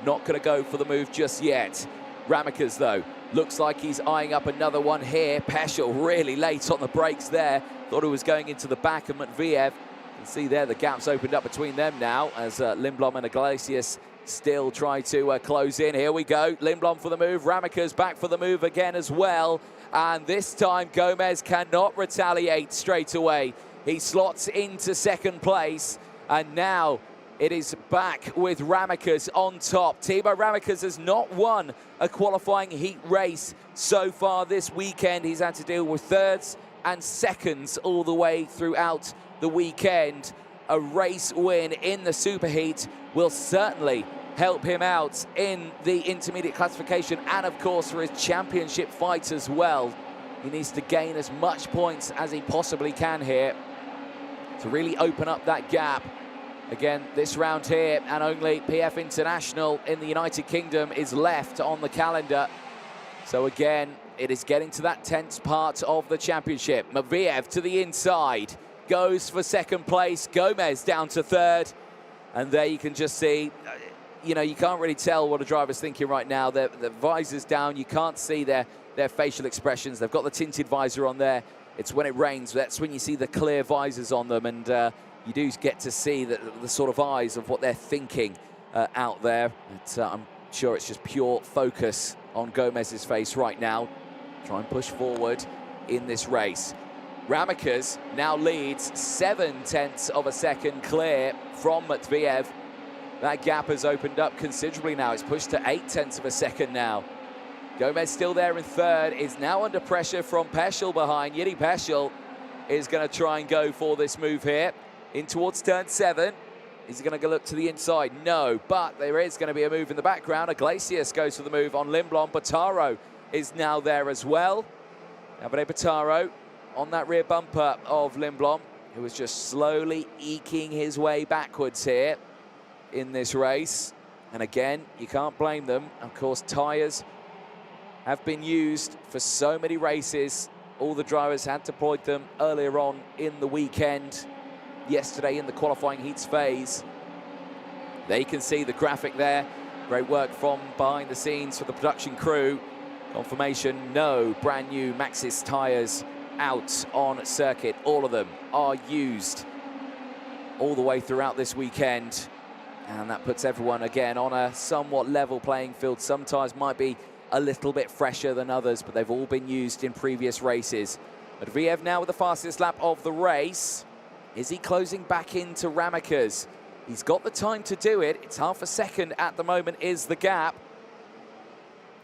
Not going to go for the move just yet. Ramekes, though, looks like he's eyeing up another one here. Peschel really late on the brakes there. Thought he was going into the back of Matviev. You can see there the gap's opened up between them now as Lindblom and Iglesias still try to close in. Here we go. Lindblom for the move. Ramekes back for the move again as well. And this time Gomez cannot retaliate straight away. He slots into 2nd place. And now it is back with Ramekes on top. Thibaut Ramekes has not won a qualifying heat race so far this weekend. He's had to deal with 3rds and 2nds all the way throughout the weekend. A race win in the Superheat will certainly help him out in the intermediate classification and, of course, for his championship fight as well. He needs to gain as much points as he possibly can here to really open up that gap. Again, this round here, and only PF International in the United Kingdom is left on the calendar. So again, it is getting to that tense part of the championship. Matviev to the inside, goes for 2nd place. Gomez down to 3rd. And there you can just see, you know, you can't really tell what a driver's thinking right now. The visor's down. You can't see their facial expressions. They've got the tinted visor on there. It's when it rains. That's when you see the clear visors on them. And you do get to see the sort of eyes of what they're thinking out there. I'm sure it's just pure focus on Gomez's face right now. try and push forward in this race. Ramakas now leads 0.7 of a second clear from Matveev. That gap has opened up considerably now. It's pushed to 0.8 of a second now. Gomez still there in third, is now under pressure from Peschel behind. Yuri Peschel is going to try and go for this move here. In towards turn 7. Is he going to look to the inside? No, but there is going to be a move in the background. Iglesias goes for the move on Lindblom. Botaro is now there as well. Davide Botaro on that rear bumper of Lindblom, who was just slowly eking his way backwards here in this race. And again, you can't blame them. Of course, tyres have been used for so many races. All the drivers had deployed them earlier on in the weekend, yesterday in the qualifying heats phase. There you can see the graphic there. Great work from behind the scenes for the production crew. Confirmation, no brand new Maxxis tyres out on circuit. All of them are used all the way throughout this weekend. And that puts everyone again on a somewhat level playing field. Some tyres might be a little bit fresher than others, but they've all been used in previous races. Matveev now with the fastest lap of the race. Is he closing back into Ramakas? He's got the time to do it. It's 0.5 second at the moment is the gap.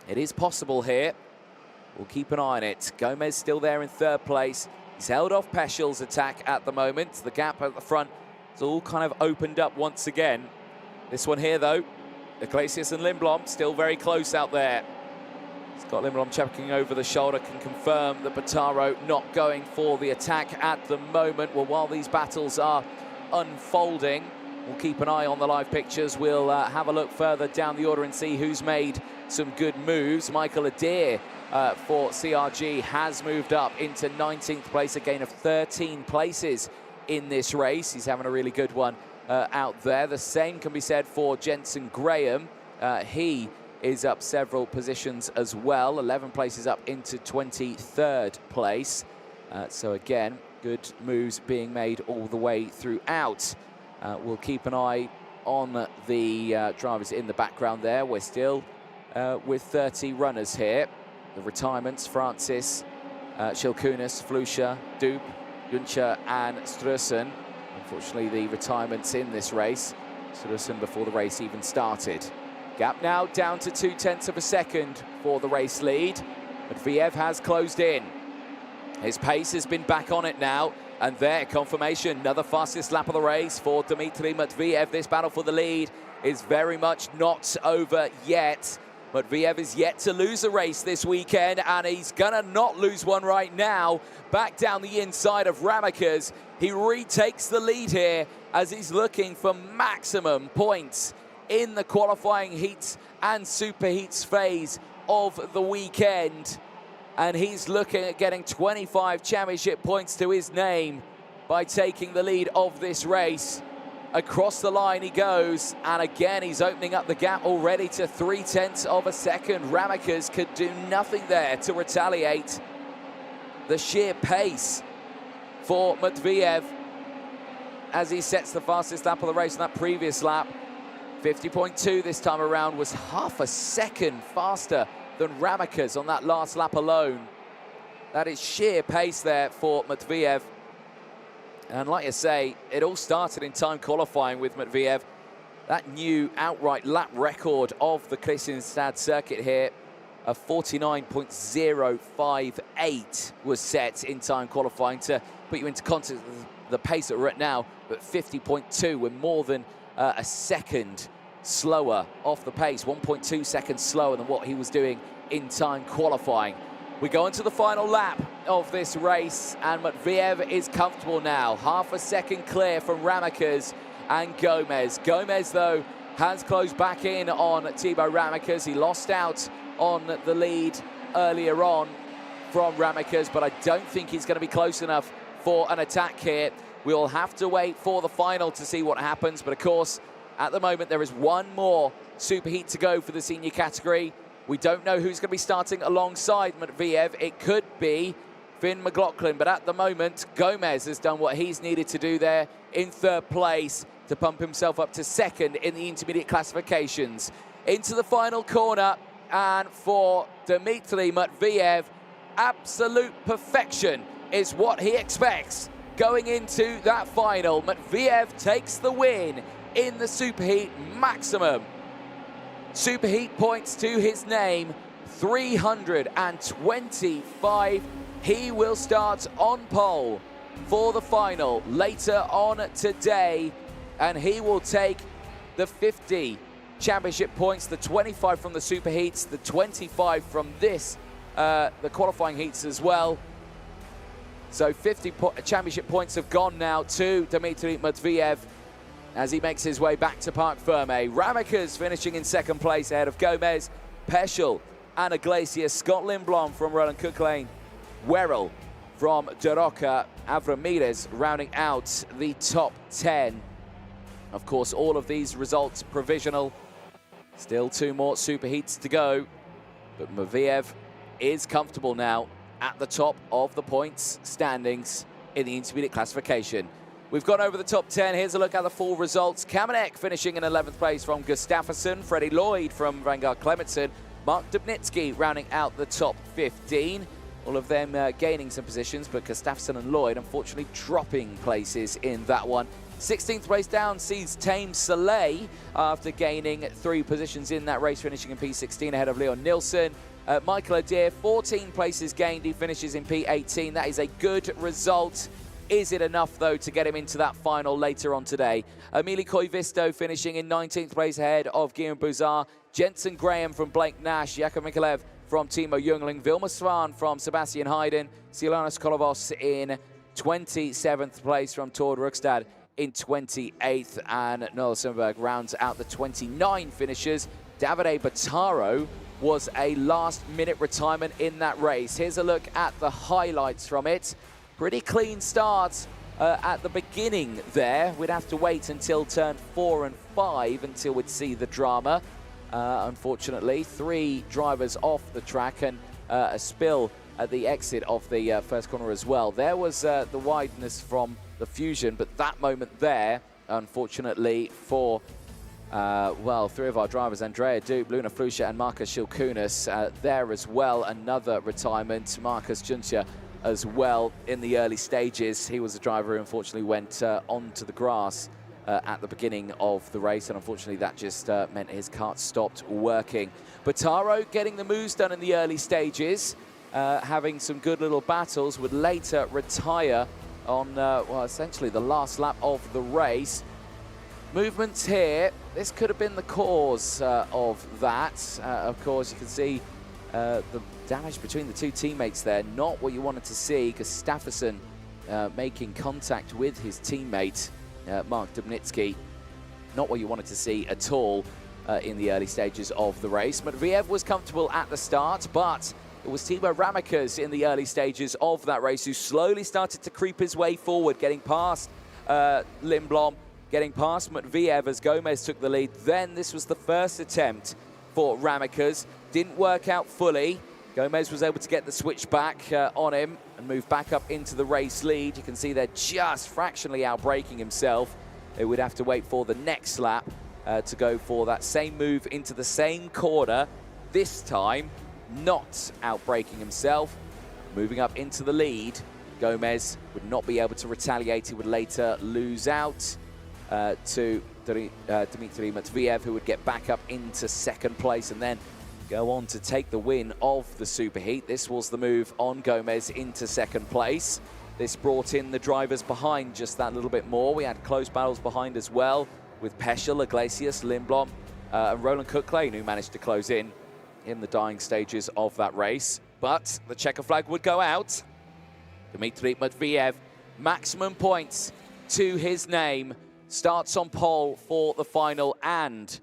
It is possible here. We'll keep an eye on it. Gomez still there in third place. He's held off Peschel's attack at the moment. The gap at the front is all kind of opened up once again. This one here, though, Iglesias and Lindblom still very close out there. Scott Lindblom checking over the shoulder, can confirm that Botaro not going for the attack at the moment. Well, while these battles are unfolding, we'll keep an eye on the live pictures. We'll have a look further down the order and see who's made some good moves. Michael Adair for CRG has moved up into 19th place, a gain of 13 places in this race. He's having a really good one out there. The same can be said for Jensen Graham. He is up several positions as well, 11 places up into 23rd place. So again, good moves being made all the way throughout. We'll keep an eye on the drivers in the background there. We're still with 30 runners here. The retirements, Francis, Shilkunas, Flusha, Dube, Guncha and Strussen. Unfortunately, the retirements in this race. Strussen before the race even started. Gap now down to 0.2 of a second for the race lead. Matveev has closed in. His pace has been back on it now. And there, confirmation, another fastest lap of the race for Dmitry Matveev. This battle for the lead is very much not over yet. Matveev is yet to lose a race this weekend, and he's gonna not lose one right now. Back down the inside of Ramakas. He retakes the lead here as he's looking for maximum points in the qualifying heats and superheats phase of the weekend. And he's looking at getting 25 championship points to his name by taking the lead of this race. Across the line he goes, and again he's opening up the gap already to 0.3 of a second. Ramakas could do nothing there to retaliate. The sheer pace for Matveev as he sets the fastest lap of the race on that previous lap. 50.2 this time around, was 0.5 second faster than Ramakas on that last lap alone. That is sheer pace there for Matveev. And like I say, it all started in time qualifying with Matveev. That new outright lap record of the Kristianstad circuit here of 49.058 was set in time qualifying. To put you into context of the pace that we're at now, but 50.2, we're more than a second slower off the pace, 1.2 seconds slower than what he was doing in time qualifying. We go into the final lap of this race, and Matveev is comfortable now. 0.5 second clear from Ramakas and Gomez. Gomez, though, has closed back in on Thibaut Ramakas. He lost out on the lead earlier on from Ramakas, but I don't think he's going to be close enough for an attack here. We'll have to wait for the final to see what happens, but of course, at the moment, there is one more superheat to go for the senior category. We don't know who's going to be starting alongside Matveev. It could be Finn McLaughlin, but at the moment, Gomez has done what he's needed to do there in third place to pump himself up to second in the intermediate classifications. Into the final corner, and for Dmitry Matveev, Absolute perfection is what he expects going into that final. Matviev takes the win in the Superheat maximum. Superheat points to his name, 325. He will start on pole for the final later on today, and he will take the 50 championship points, the 25 from the Superheats, the 25 from this, the qualifying heats as well. So 50 championship points have gone now to Dmitry Matviev as he makes his way back to Parc Ferme. Ramakas finishing in second place ahead of Gomez, Peschel, and Iglesias. Scott Lindblom from Roland Cook-Lane, Werrell from Daroca, Avramires rounding out the top 10. Of course, all of these results provisional. Still 2 more Superheats to go, but Matviev is comfortable now at the top of the points standings in the intermediate classification. We've gone over the top 10. Here's a look at the full results. Kamenek finishing in 11th place from Gustafsson. Freddie Lloyd from Vanguard Clementson. Mark Dubnitsky rounding out the top 15. All of them gaining some positions, but Gustafsson and Lloyd unfortunately dropping places in that one. 16th place down sees Tame Soleil after gaining 3 positions in that race, finishing in P16 ahead of Leon Nilsson. Michael Adair, 14 places gained. He finishes in P18. That is a good result. Is it enough, though, to get him into that final later on today? Emili Koivisto finishing in 19th place ahead of Guillaume Bouzard. Jensen Graham from Blake Nash. Jakub Mikalev from Timo Jungling. Vilma Svan from Sebastian Hayden. Silanos Kolovos in 27th place from Tord Rukstad in 28th. And Noel Sundberg rounds out the 29 finishers. Davide Bataro was a last-minute retirement in that race. Here's a look at the highlights from it. Pretty clean start at the beginning there. We'd have to wait until turn 4 and 5 until we'd see the drama. Unfortunately, 3 drivers off the track and a spill at the exit of the first corner as well. There was the wideness from the Fusion, but that moment there, unfortunately for, well, 3 of our drivers, Andrea Dupe, Luna Flusha and Marcus Shilkunas, there as well. Another retirement, Marcus Juncia as well in the early stages. He was a driver who unfortunately went onto the grass at the beginning of the race, and unfortunately that just meant his kart stopped working. Bataro getting the moves done in the early stages, having some good little battles, would later retire on, well, essentially the last lap of the race. Movements here, this could have been the cause of that. Of course, you can see the damage between the 2 teammates there, not what you wanted to see. Gustafsson making contact with his teammate, Mark Dubnitsky. Not what you wanted to see at all in the early stages of the race. Matviev was comfortable at the start, but it was Timo Ramakas in the early stages of that race who slowly started to creep his way forward, getting past Lindblom, getting past Matviev as Gomez took the lead. Then this was the first attempt for Ramakas. Didn't work out fully. Gomez was able to get the switch back on him and move back up into the race lead. You can see they're just fractionally outbraking himself. They would have to wait for the next lap to go for that same move into the same corner. This time, not outbraking himself. Moving up into the lead. Gomez would not be able to retaliate. He would later lose out to Dmitry Matviev, who would get back up into second place and then go on to take the win of the Superheat. This was the move on Gomez into second place. This brought in the drivers behind just that little bit more. We had close battles behind as well with Peschel, Iglesias, Lindblom, and Roland Cook-Lane, who managed to close in the dying stages of that race. But the checker flag would go out. Dmitry Matviev, maximum points to his name, starts on pole for the final and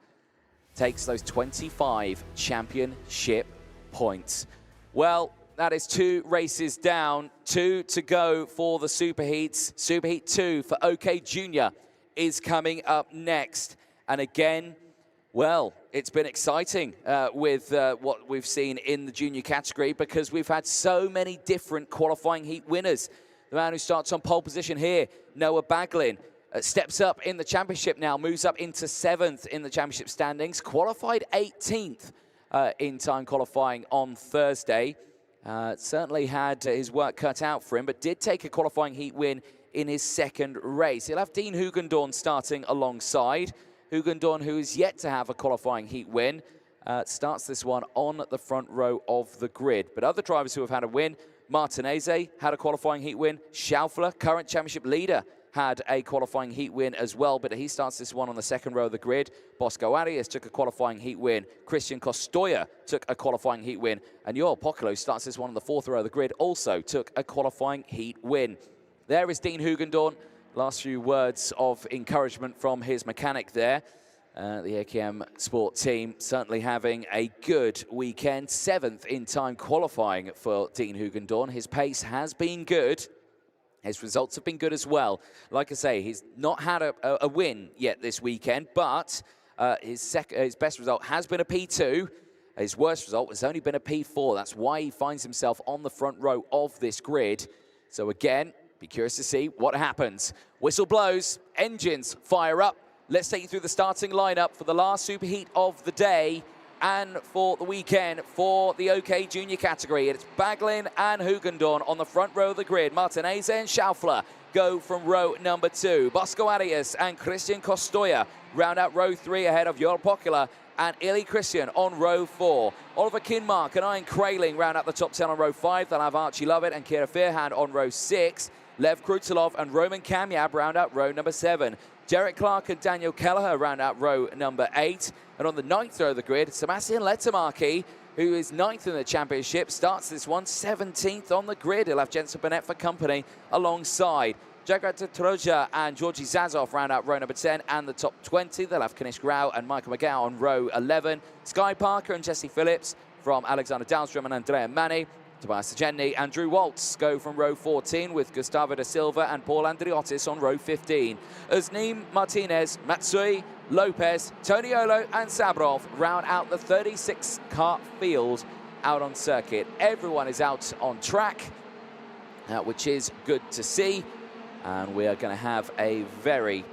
takes those 25 championship points. Well, that is 2 races down, 2 to go for the Superheats. Superheat 2 for OK Junior is coming up next. And again, well, it's been exciting with what we've seen in the junior category because we've had so many different qualifying heat winners. The man who starts on pole position here, Noah Baglin, steps up in the championship now, moves up into 7th in the championship standings, qualified 18th in time qualifying on Thursday. Certainly had his work cut out for him, but did take a qualifying heat win in his second race. He'll have Dean Hugendorn starting alongside. Hugendorn, who is yet to have a qualifying heat win, starts this one on the front row of the grid. But other drivers who have had a win, Martinez had a qualifying heat win. Schaufler, current championship leader, had a qualifying heat win as well, but he starts this one on the second row of the grid. Bosco Arias took a qualifying heat win. Christian Costoya took a qualifying heat win. And Joel Pocolo starts this one on the fourth row of the grid, also took a qualifying heat win. There is Dean Hugendorn. Last few words of encouragement from his mechanic there. The AKM Sport team certainly having a good weekend. 7th in time qualifying for Dean Hugendorn. His pace has been good. His results have been good as well. Like I say, he's not had a win yet this weekend, but his best result has been a P2. His worst result has only been a P4. That's why he finds himself on the front row of this grid. So again, be curious to see what happens. Whistle blows, engines fire up. Let's take you through the starting lineup for the last superheat of the day and for the weekend for the OK Junior category. It's Baglin and Hugendorn on the front row of the grid. Martinez and Schaufler go from row number 2. Bosco Arias and Christian Costoya round out row 3 ahead of Joel Pocolo and Ili Christian on row 4. Oliver Kinmark and Ian Kraling round out the top 10 on row 5. They'll have Archie Lovett and Kira Fairhand on row 6. Lev Krutulov and Roman Kamyab round out row number 7. Derek Clark and Daniel Kelleher round out row number 8. And on the 9th row of the grid, Sebastian Letamaki, who is 9th in the championship, starts this one 17th on the grid. He'll have Jensen Burnett for company alongside. Jagrat Troja and Georgi Zazov round out row number 10 and the top 20. They'll have Kanish Grau and Michael McGow on row 11. Sky Parker and Jesse Phillips from Alexander Dahlstrom and Andrea Mani. Tobias Sejenny and Drew Waltz go from row 14 with Gustavo da Silva and Paul Andriotis on row 15. Öznim Martinez, Matsui, Lopez, Toniolo and Sabrov round out the 36-car field out on circuit. Everyone is out on track, which is good to see. And we are going to have a very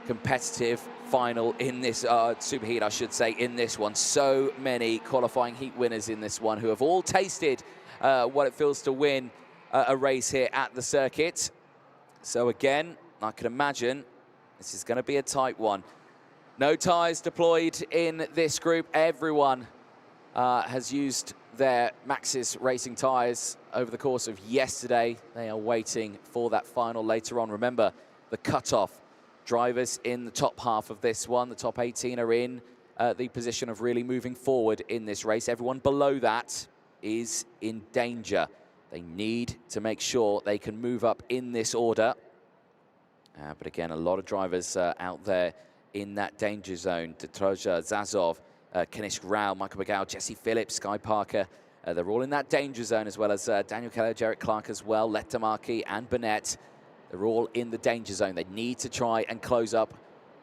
competitive final in this superheat, I should say, in this one. So many qualifying heat winners in this one who have all tasted what it feels to win a race here at the circuit. So again, I can imagine this is going to be a tight one. No tyres deployed in this group. Everyone has used their Maxxis racing tyres over the course of yesterday. They are waiting for that final later on. Remember, the cut-off. Drivers in the top half of this one, the top 18 are in the position of really moving forward in this race. Everyone below that is in danger. They need to make sure they can move up in this order. But again, a lot of drivers out there in that danger zone. Detroja, Zazov, Kanish Rao, Michael McGow, Jesse Phillips, Sky Parker. They're all in that danger zone, as well as Daniel Keller, Jarek Clark as well, Letamaki and Burnett. They're all in the danger zone. They need to try and close up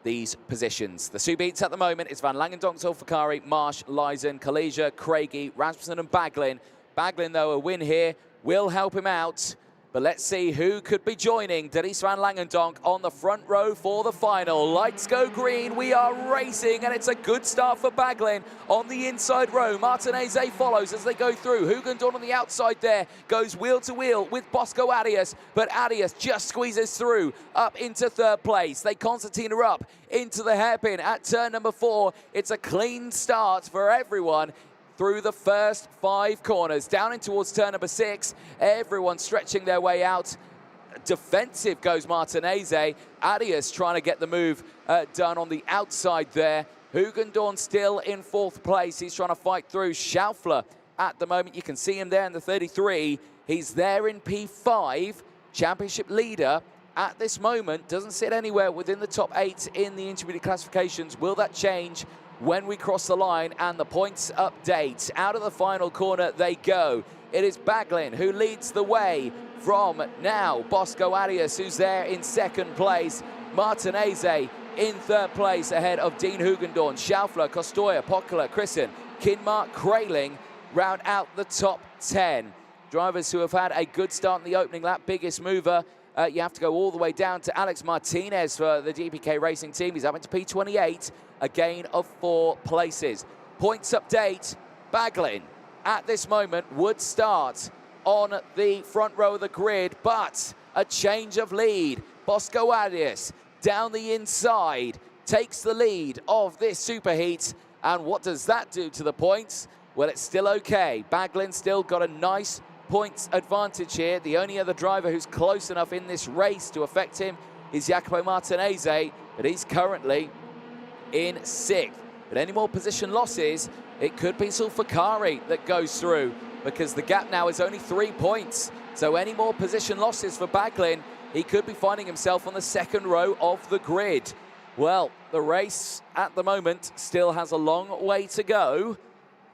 these positions. The Superheats at the moment is Van Langendonk, Zulfikari, Marsh, Lysen, Kalesia, Craigie, Rasmussen and Baglin. Baglin, though, a win here will help him out. But let's see who could be joining Dries Van Langendonk on the front row for the final. Lights go green, we are racing, and it's a good start for Baglin on the inside row. Martinez follows as they go through. Hugendorn on the outside there, goes wheel to wheel with Bosco Arias, but Arias just squeezes through up into 3rd place. They concertina up into the hairpin at turn number 4. It's a clean start for everyone through the first 5 corners. Down in towards turn number 6, everyone stretching their way out. Defensive goes Martinez. Arias trying to get the move done on the outside there. Hugendorn still in 4th place. He's trying to fight through. Schaufler at the moment, you can see him there in the 33. He's there in P5, championship leader. At this moment, doesn't sit anywhere within the top 8 in the intermediate classifications. Will that change when we cross the line and the points update? Out of the final corner they go. It is Baglin who leads the way from now. Bosco Arias, who's there in 2nd place. Martinez in 3rd place ahead of Dean Hugendorn. Schaufler, Costoya, Pocolo, Christian, Kinmark, Kraling round out the top 10. Drivers who have had a good start in the opening lap. Biggest mover, you have to go all the way down to Alex Martinez for the DPK Racing team. He's up into P28, a gain of 4 places. Points update, Baglin at this moment would start on the front row of the grid, but a change of lead. Bosco Arias down the inside takes the lead of this Superheats. And what does that do to the points? Well, it's still okay. Baglin still got a nice points advantage here. The only other driver who's close enough in this race to affect him is Jacopo Martinez, but he's currently in 6th. But any more position losses, it could be Zulfikari that goes through, because the gap now is only 3 points. So any more position losses for Baglin, he could be finding himself on the 2nd row of the grid. Well, the race at the moment still has a long way to go,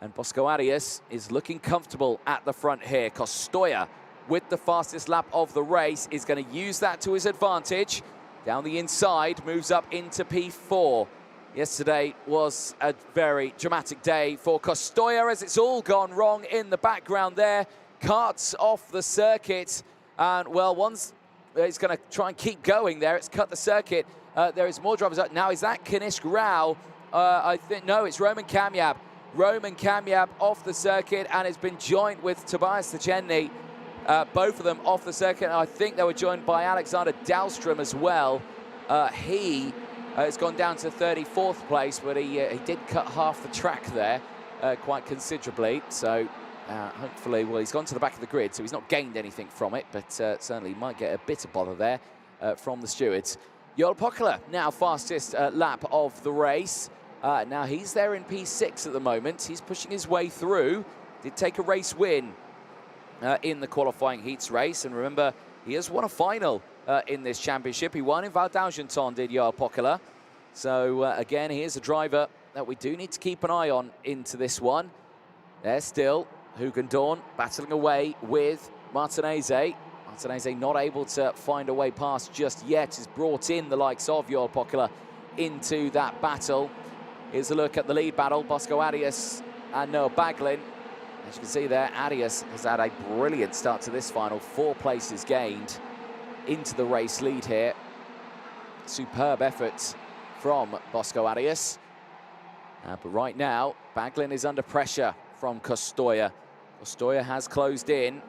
and Bosco Arias is looking comfortable at the front here. Costoya, with the fastest lap of the race, is going to use that to his advantage. Down the inside, moves up into P4. Yesterday was a very dramatic day for Costoya, as it's all gone wrong in the background there. Carts off the circuit, and well, he's going to try and keep going there. It's cut the circuit. There is more drivers up. Now, is that Kanishk Rao? I think, no, it's Roman Kamyab. Roman Kamyab off the circuit and has been joined with Tobias Tachenny. Both of them off the circuit. I think they were joined by Alexander Dahlstrom as well. He has gone down to 34th place, but he did cut half the track there quite considerably. So hopefully, well, he's gone to the back of the grid, so he's not gained anything from it, but certainly might get a bit of bother there from the stewards. Joel Pokela, now fastest lap of the race. Now he's there in P6 at the moment. He's pushing his way through. Did take a race win in the qualifying heats race. And remember, he has won a final in this championship. He won in Val d'Argenton, did Joel Pokela. So again, he is a driver that we do need to keep an eye on into this one. There's still Hugendorn battling away with Martinez. Martinez not able to find a way past just yet. Has brought in the likes of Joel Pokela into that battle. Here's a look at the lead battle. Bosco Arias and Noah Baglin. As you can see there, Arias has had a brilliant start to this final. 4 places gained into the race lead here. Superb effort from Bosco Arias. But right now, Baglin is under pressure from Costoya. Costoya has closed in.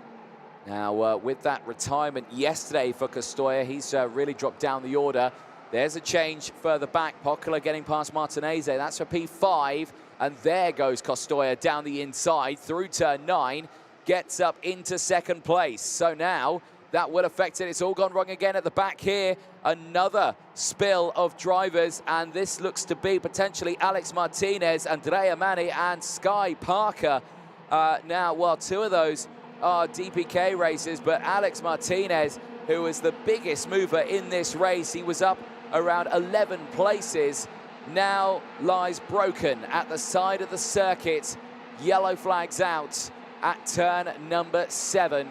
Now, with that retirement yesterday for Costoya, he's really dropped down the order. There's a change further back. Pokela getting past Martinez. That's for P5. And there goes Costoya down the inside through turn 9. Gets up into 2nd place. So now that will affect it. It's all gone wrong again at the back here. Another spill of drivers. And this looks to be potentially Alex Martinez, Andrea Mani, and Sky Parker. Now, well, 2 of those are DPK races, but Alex Martinez, who was the biggest mover in this race, he was up around 11 places, now lies broken at the side of the circuit. Yellow flags out at turn number 7.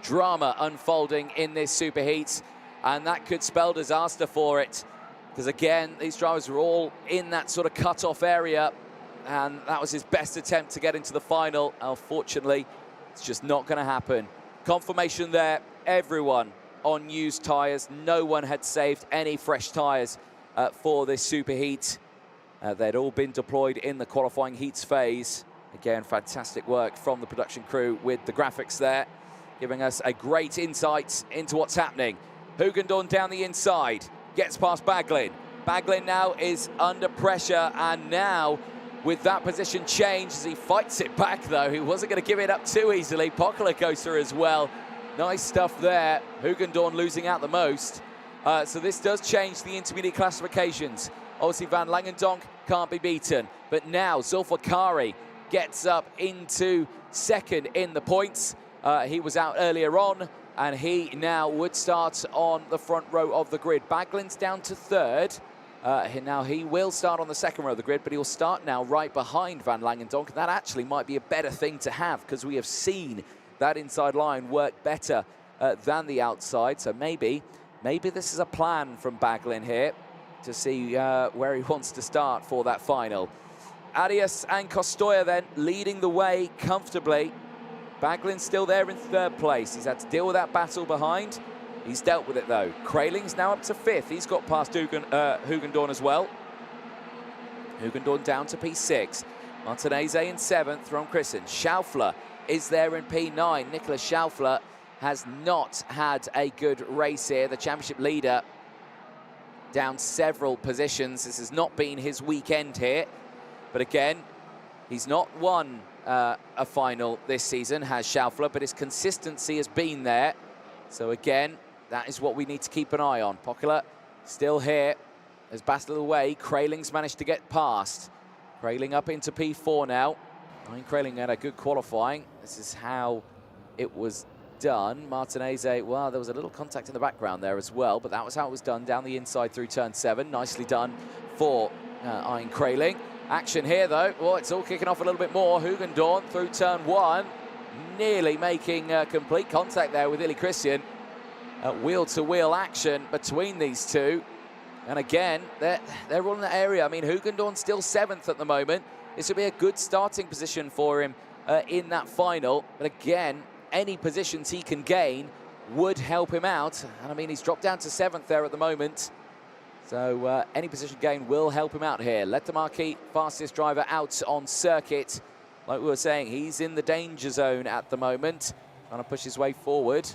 Drama unfolding in this Superheats, and that could spell disaster for it, because again, these drivers were all in that sort of cut-off area, and that was his best attempt to get into the final. Unfortunately, it's just not going to happen. Confirmation there, everyone on used tyres. No one had saved any fresh tyres for this Superheat. They'd all been deployed in the qualifying heats phase. Again, fantastic work from the production crew with the graphics there, giving us a great insight into what's happening. Hugendorn down the inside, gets past Baglin. Baglin now is under pressure, and now with that position change, as he fights it back though, he wasn't going to give it up too easily. Pokela goes through as well. Nice stuff there. Hugendorn losing out the most. So this does change the intermediate classifications. Obviously Van Langendonk can't be beaten, but now Zulfikari gets up into 2nd in the points. He was out earlier on, and he now would start on the front row of the grid. Baglin's down to 3rd. Now he will start on the 2nd row of the grid, but he'll start now right behind Van Langendonk. That actually might be a better thing to have, because we have seen that inside line work better than the outside. So maybe this is a plan from Baglin here to see where he wants to start for that final. Arias and Costoya then leading the way comfortably. Baglin's still there in 3rd place. He's had to deal with that battle behind. He's dealt with it though. Krayling's now up to 5th. He's got past Hugendorn as well. Hugendorn down to P6. Martinez in 7th, Ron Christen. Schaufler is there in P9. Nicholas Schaufler has not had a good race here. The championship leader down several positions. This has not been his weekend here. But again, he's not won a final this season, has Schaufler, but his consistency has been there. So again, that is what we need to keep an eye on. Pocula still here, has battled away. Krayling's managed to get past. Krayling up into P4 now. I mean, Krayling had a good qualifying. This is how it was done. Martinez, well, there was a little contact in the background there as well, but that was how it was done down the inside through turn 7. Nicely done for Ian Krayling. Action here, though. Oh, it's all kicking off a little bit more. Hugendorn through turn 1, nearly making complete contact there with Illy Christian. Wheel-to-wheel action between these two. And again, they're all in the area. I mean, Hugendorn's still 7th at the moment. This would be a good starting position for him in that final. But again, any positions he can gain would help him out. And I mean, he's dropped down to 7th there at the moment. So any position gain will help him out here. Lettermarque, fastest driver out on circuit. Like we were saying, he's in the danger zone at the moment, trying to push his way forward.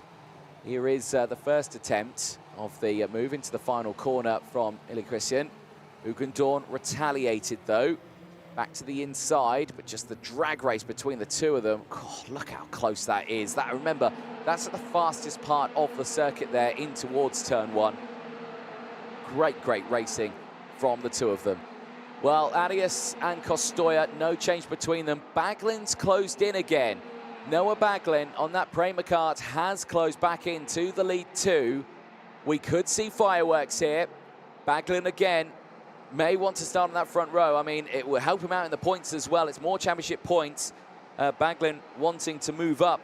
Here is the first attempt of the move into the final corner from Illy Christian. Hugendorn retaliated, though. Back to the inside, but just the drag race between the two of them. God, look how close that is. Remember, that's at the fastest part of the circuit there in towards turn 1. Great racing from the two of them. Well, Arias and Costoya, no change between them. Baglin's closed in again. Noah Baglin on that Prema kart has closed back into the lead 2. We could see fireworks here. Baglin again may want to start on that front row. I mean, it will help him out in the points as well. It's more championship points. Baglin wanting to move up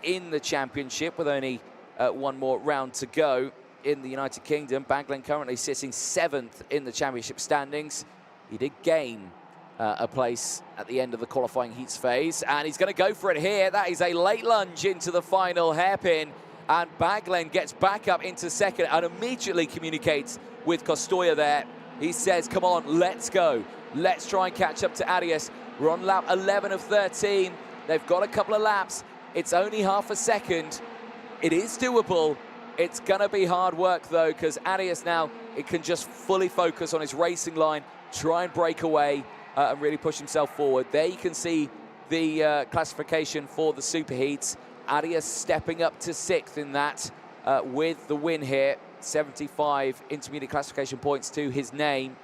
in the championship with only one more round to go in the United Kingdom. Baglin currently sitting 7th in the championship standings. He did gain a place at the end of the qualifying heats phase, and he's going to go for it here. That is a late lunge into the final hairpin, and Baglin gets back up into 2nd and immediately communicates with Costoya there. He says, come on, let's go. Let's try and catch up to Arias. We're on lap 11 of 13. They've got a couple of laps. It's only half a second. It is doable. It's going to be hard work, though, because Arias now, it can just fully focus on his racing line, try and break away and really push himself forward. There you can see the classification for the Superheats. Arias stepping up to 6th in that with the win here. 75 intermediate classification points to his name.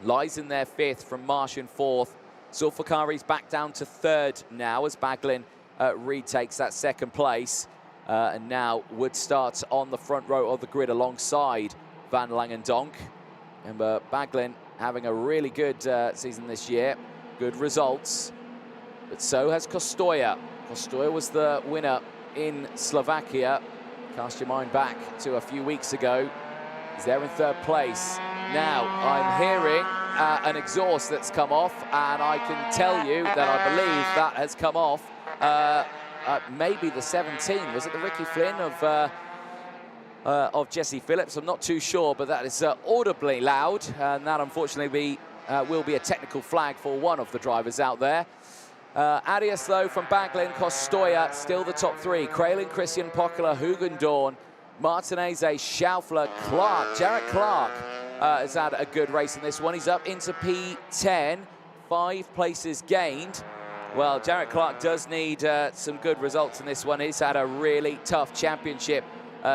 Lies in there 5th from Marsh in 4th. Zulfikari's back down to 3rd now as Baglin retakes that 2nd place. And now Wood starts on the front row of the grid alongside Van Langendonk. And Baglin having a really good season this year. Good results. But so has Costoya. Costoya was the winner in Slovakia. Cast your mind back to a few weeks ago. He's there in 3rd place. Now, I'm hearing an exhaust that's come off, and I can tell you that I believe that has come off. Maybe the 17. Was it the Ricky Flynn of Jesse Phillips? I'm not too sure, but that is audibly loud, and that unfortunately will be a technical flag for one of the drivers out there. Arias, though, from Baglin, Costoya, still the top 3. Krayling, Christian, Pocula, Hugendorn, Martinez, Schaufler, Clark. Jarrett Clark has had a good race in this one. He's up into P10, 5 places gained. Well, Jarrett Clark does need some good results in this one. He's had a really tough championship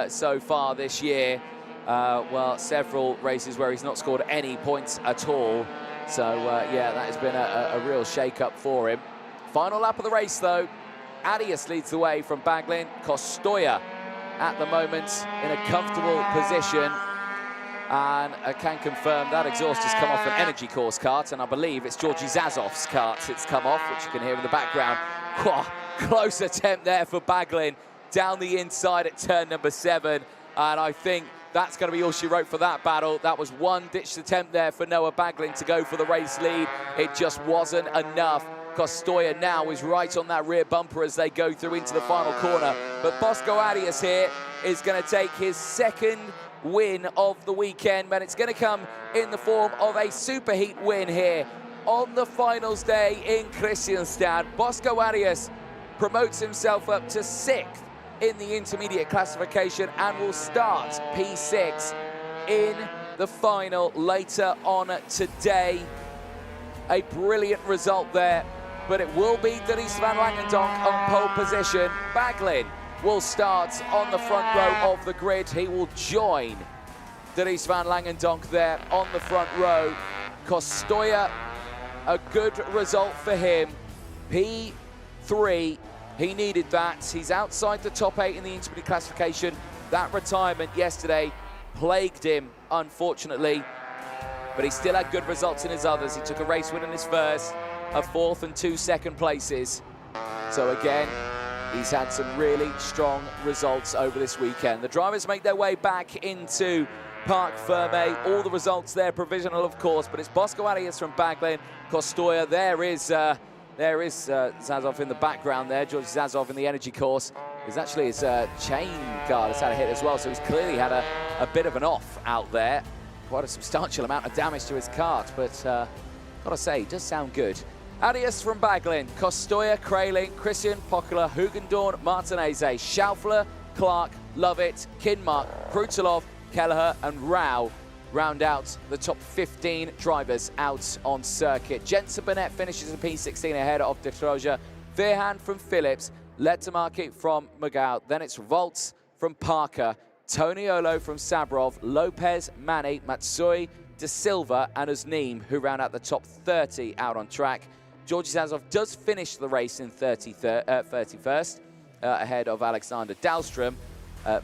so far this year. Well, several races where he's not scored any points at all. So, yeah, that has been a real shake-up for him. Final lap of the race, though. Arias leads the way from Baglin. Costoya at the moment in a comfortable position. And I can confirm that exhaust has come off an Energy Course kart, and I believe it's Georgi Zazov's kart it's come off, which you can hear in the background. Whoa, close attempt there for Baglin down the inside at turn number 7. And I think that's going to be all she wrote for that battle. That was one ditched attempt there for Noah Baglin to go for the race lead. It just wasn't enough. Costoya now is right on that rear bumper as they go through into the final corner. But Bosco Arias here is going to take his 2nd win of the weekend, but it's going to come in the form of a superheat win here on the finals day in Kristianstad. Bosco Arias promotes himself up to 6th in the intermediate classification and will start P6 in the final later on today. A brilliant result there, but it will be Dries van Langendonk on pole position. Baglin will start on the front row of the grid. He will join Dries van Langendonk there on the front row. Kostoja, a good result for him. P3, he needed that. He's outside the top 8 in the intermediate classification. That retirement yesterday plagued him, unfortunately, but he still had good results in his others. He took a race win in his first, a 4th and 2 second places. So again, he's had some really strong results over this weekend. The drivers make their way back into Parc Ferme. All the results there provisional, of course, but it's Bosco Arias from Baglin, Kostoja. There is Zazov in the background there. George Zazov in the energy course. There's actually his chain guard has had a hit as well, so he's clearly had a bit of an off out there. Quite a substantial amount of damage to his kart, but gotta say, it does sound good. Arias from Baglin, Kostoja, Kraling, Christian, Pokula, Hugendorn, Martineze, Schaufler, Clark, Lovett, Kinmark, Krutelov, Kelleher and Rao round out the top 15 drivers out on circuit. Jensen Burnett finishes in P16 ahead of De Troja. Verhan from Phillips, Lettermarke from Magau. Then it's Volts from Parker, Toniolo from Sabrov, Lopez, Mani, Matsui, De Silva and Uzneem, who round out the top 30 out on track. Georgi Zazov does finish the race in 31st, ahead of Alexander Dahlstrom.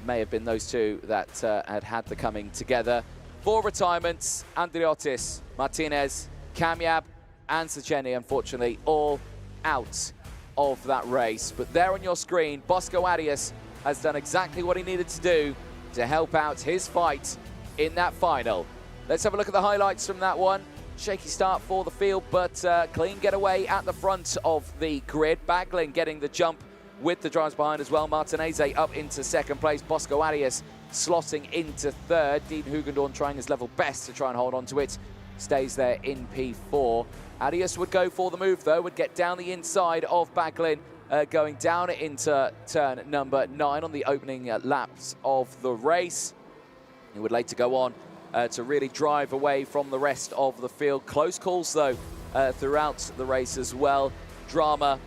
May have been those two that had the coming together. 4 retirements, Andriotis, Martinez, Kamyab and Sajeni, unfortunately, all out of that race. But there on your screen, Bosco Arias has done exactly what he needed to do to help out his fight in that final. Let's have a look at the highlights from that one. Shaky start for the field, but clean getaway at the front of the grid. Baglin getting the jump with the drivers behind as well. Martineze up into 2nd place. Bosco Arias slotting into 3rd. Dean Hugendorn trying his level best to try and hold on to it. Stays there in P4. Arias would go for the move though, would get down the inside of Baglin, going down into turn number 9 on the opening laps of the race. He would later go on to really drive away from the rest of the field. Close calls though throughout the race as well. Drama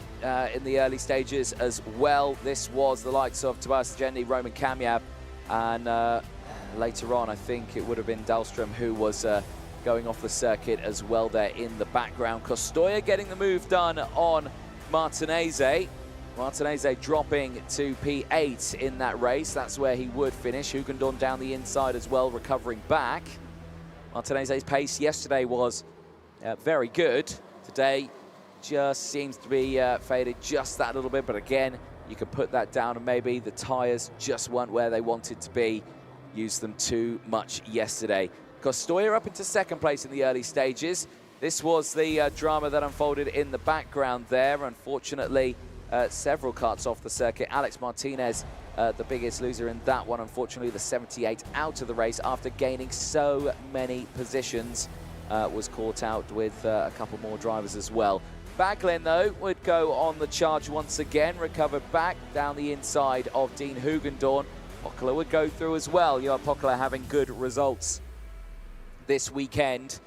in the early stages as well. This was the likes of Tobias Jenny, Roman Kamyab, and later on I think it would have been Dahlstrom who was going off the circuit as well there in the background. Kostoja getting the move done on Martineze. Martineze dropping to P8 in that race. That's where he would finish. Hugendorn down the inside as well, recovering back. Martineze's pace yesterday was very good. Today just seems to be faded just that little bit, but again, you can put that down and maybe the tyres just weren't where they wanted to be. Used them too much yesterday. Kostoja up into 2nd place in the early stages. This was the drama that unfolded in the background there. Unfortunately, several karts off the circuit. Alex Martinez, the biggest loser in that one. Unfortunately, the 78 out of the race after gaining so many positions. Was caught out with a couple more drivers as well. Baglin, though, would go on the charge once again, recovered back down the inside of Dean Hugendorn. Pokula would go through as well. Johan Pokula having good results this weekend.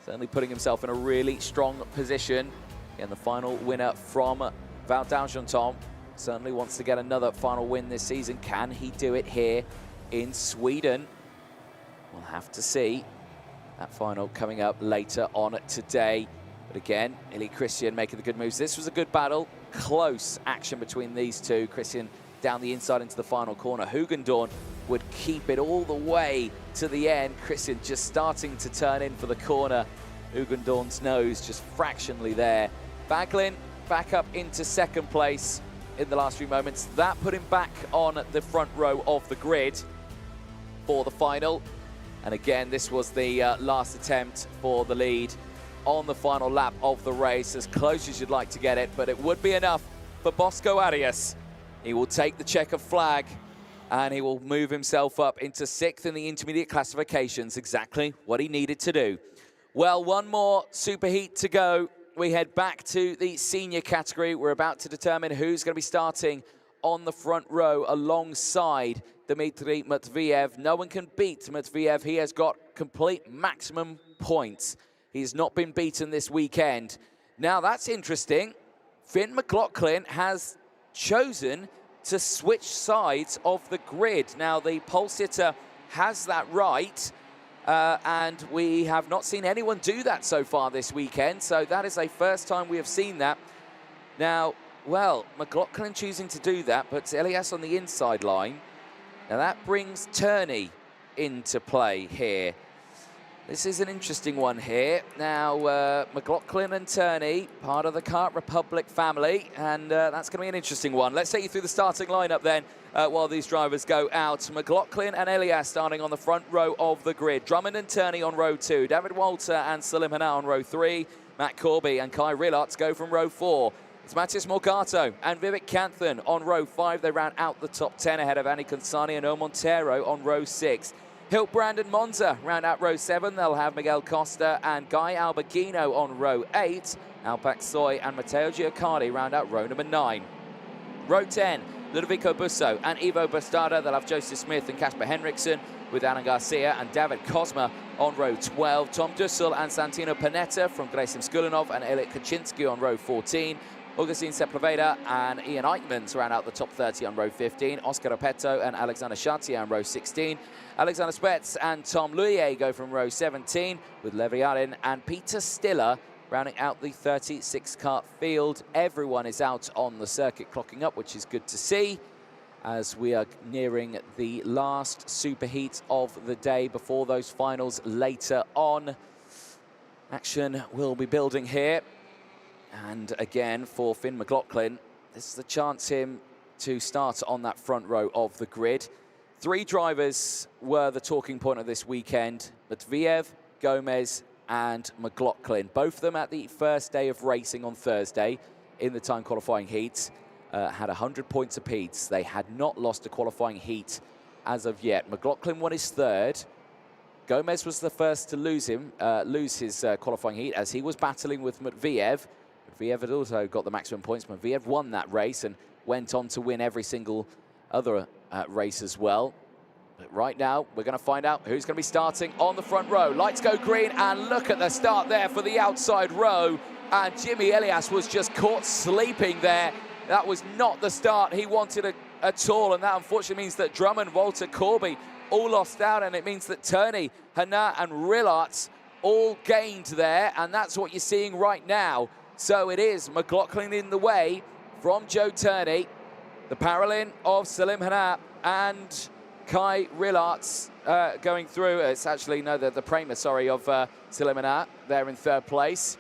Certainly putting himself in a really strong position. And the final winner from Val d'Argenton certainly wants to get another final win this season. Can he do it here in Sweden? We'll have to see. That final coming up later on today. But again, Ili Christian making the good moves. This was a good battle. Close action between these two. Christian down the inside into the final corner. Hugendorn would keep it all the way to the end. Christian just starting to turn in for the corner. Hugendorn's nose just fractionally there. Baglin back up into 2nd place in the last few moments. That put him back on the front row of the grid for the final. And again, this was the last attempt for the lead on the final lap of the race. As close as you'd like to get it, but it would be enough for Bosco Arias. He will take the checkered flag and he will move himself up into 6th in the intermediate classifications. Exactly what he needed to do. Well, one more superheat to go. We head back to the senior category. We're about to determine who's going to be starting on the front row alongside Dmitry Matviev. No one can beat Matviev. He has got complete maximum points. He's not been beaten this weekend. Now, that's interesting. Finn McLaughlin has chosen to switch sides of the grid. Now, the pole sitter has that right, and we have not seen anyone do that so far this weekend, so that is a first time we have seen that. Now, well, McLaughlin choosing to do that, but Elias on the inside line. Now, that brings Turney into play here. This is an interesting one here. Now, McLaughlin and Turney, part of the Kart Republic family, and that's going to be an interesting one. Let's take you through the starting lineup then while these drivers go out. McLaughlin and Elias starting on the front row of the grid. Drummond and Turney on row 2. David Walter and Salim Hana on row 3. Matt Corby and Kai Rillarts go from row 4. It's Matthias Morgato and Vivek Kanthan on row 5. They round out the top 10 ahead of Annie Consani and O Montero on row 6. Hiltbrand and Monza round out row 7. They'll have Miguel Costa and Guy Alberghino on row 8. Alpak Soy and Matteo Giacardi round out row number 9. Row 10, Ludovico Busso and Ivo Bastarda. They'll have Joseph Smith and Kasper Henriksen with Alan Garcia and David Kozma on row 12. Tom Dussel and Santino Panetta from Grayson Skulinov and Elik Kaczynski on row 14. Augustin Sepulveda and Ian Eichmann round out the top 30 on row 15. Oscar Repetto and Alexander Chartier on row 16. Alexander Spets and Tom Luyer go from row 17 with Levi Allen and Peter Stiller rounding out the 36-kart field. Everyone is out on the circuit clocking up, which is good to see as we are nearing the last superheat of the day before those finals later on. Action will be building here. And again, for Finn McLaughlin, this is the chance him to start on that front row of the grid. 3 drivers were the talking point of this weekend: Matviev, Gomez, and McLaughlin. Both of them at the first day of racing on Thursday in the time qualifying heats had 100 points apiece. They had not lost a qualifying heat as of yet. McLaughlin won his 3rd. Gomez was the first to lose his qualifying heat as he was battling with Matviev. Matviev had also got the maximum points. Matviev won that race and went on to win every single other race as well. But right now, we're going to find out who's going to be starting on the front row. Lights go green, and look at the start there for the outside row. And Jimmy Elias was just caught sleeping there. That was not the start he wanted at all, and that unfortunately means that Drummond, Walter, Corby all lost out, and it means that Turney, Hana, and Rillarts all gained there, and that's what you're seeing right now. So it is McLaughlin in the way from Joe Turney, the parallel of Salim Hana and Kai Rillarts going through. It's actually, no, the Prema, sorry, of Salim Hana there in 3rd place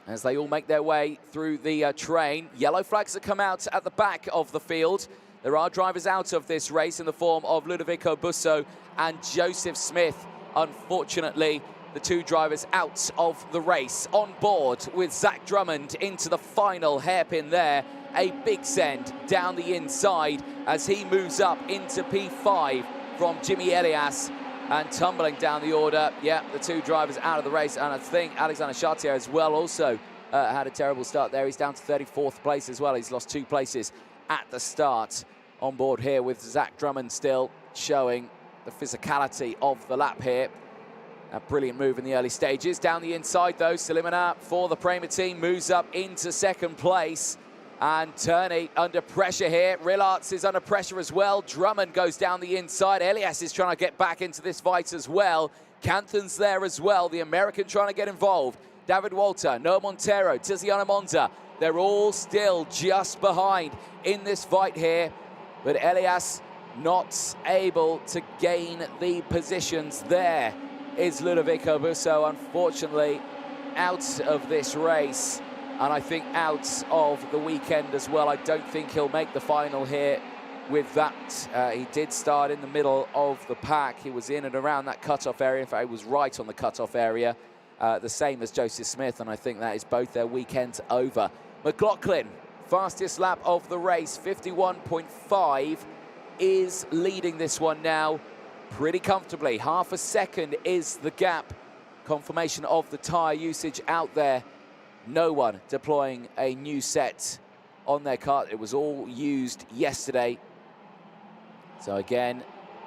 as they all make their way through the train. Yellow flags that come out at the back of the field. There are drivers out of this race in the form of Ludovico Busso and Joseph Smith. Unfortunately, the 2 drivers out of the race. On board with Zach Drummond into the final hairpin there. A big send down the inside as he moves up into P5 from Jimmy Elias, and tumbling down the order. Yeah, the 2 drivers out of the race, and I think Alexander Chartier as well also had a terrible start there. He's down to 34th place as well. He's lost 2 places at the start. On board here with Zach Drummond still showing the physicality of the lap here. A brilliant move in the early stages. Down the inside, though, Salim Hana for the Prema team moves up into 2nd place. And Turney under pressure here. Rillarts is under pressure as well. Drummond goes down the inside. Elias is trying to get back into this fight as well. Kanthan's there as well. The American trying to get involved. David Walter, Noah Montero, Tiziano Monza. They're all still just behind in this fight here. But Elias not able to gain the positions there. Is Ludovico Busso, unfortunately, out of this race, and I think out of the weekend as well. I don't think he'll make the final here with that. He did start in the middle of the pack. He was in and around that cutoff area. In fact, he was right on the cutoff area, the same as Joseph Smith, and I think that is both their weekends over. McLaughlin, fastest lap of the race, 51.5, is leading this one now pretty comfortably. Half a second is the gap confirmation of the tyre usage out there. No one deploying a new set on their car. It was all used yesterday. So again,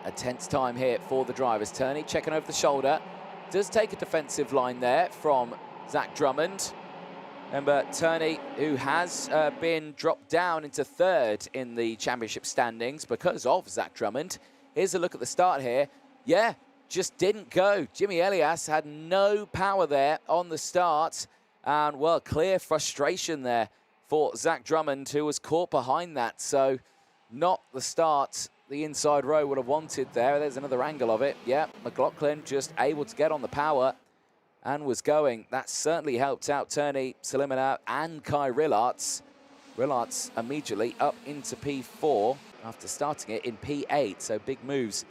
a tense time here for the drivers. Turney checking over the shoulder. Does take a defensive line there from Zach Drummond. Remember, Turney, who has been dropped down into third in the championship standings because of Zach Drummond. Here's a look at the start here. Yeah, just didn't go. Jimmy Elias had no power there on the start. And, well, clear frustration there for Zach Drummond, who was caught behind that. So not the start the inside row would have wanted there. There's another angle of it. Yeah, McLaughlin just able to get on the power and was going. That certainly helped out Turney, Salimina and Kai Rillarts. Rillarts immediately up into P4 after starting it in P8, so big moves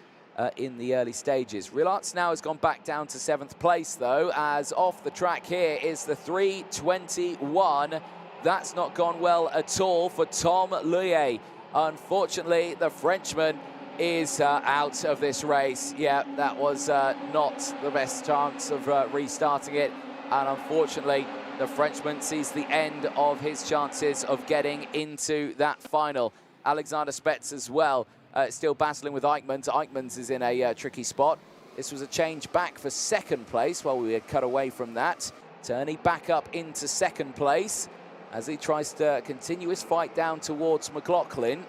in the early stages. Rillarts now has gone back down to 7th place, though, as off the track here is the 3:21. That's not gone well at all for Tom Luye. Unfortunately, the Frenchman is out of this race. Yeah, that was not the best chance of restarting it. And unfortunately, the Frenchman sees the end of his chances of getting into that final. Alexander Spetz as well, still battling with Eichmanns. Eichmanns is in a tricky spot. This was a change back for 2nd place while we had cut away from that. Turney back up into 2nd place as he tries to continue his fight down towards McLaughlin.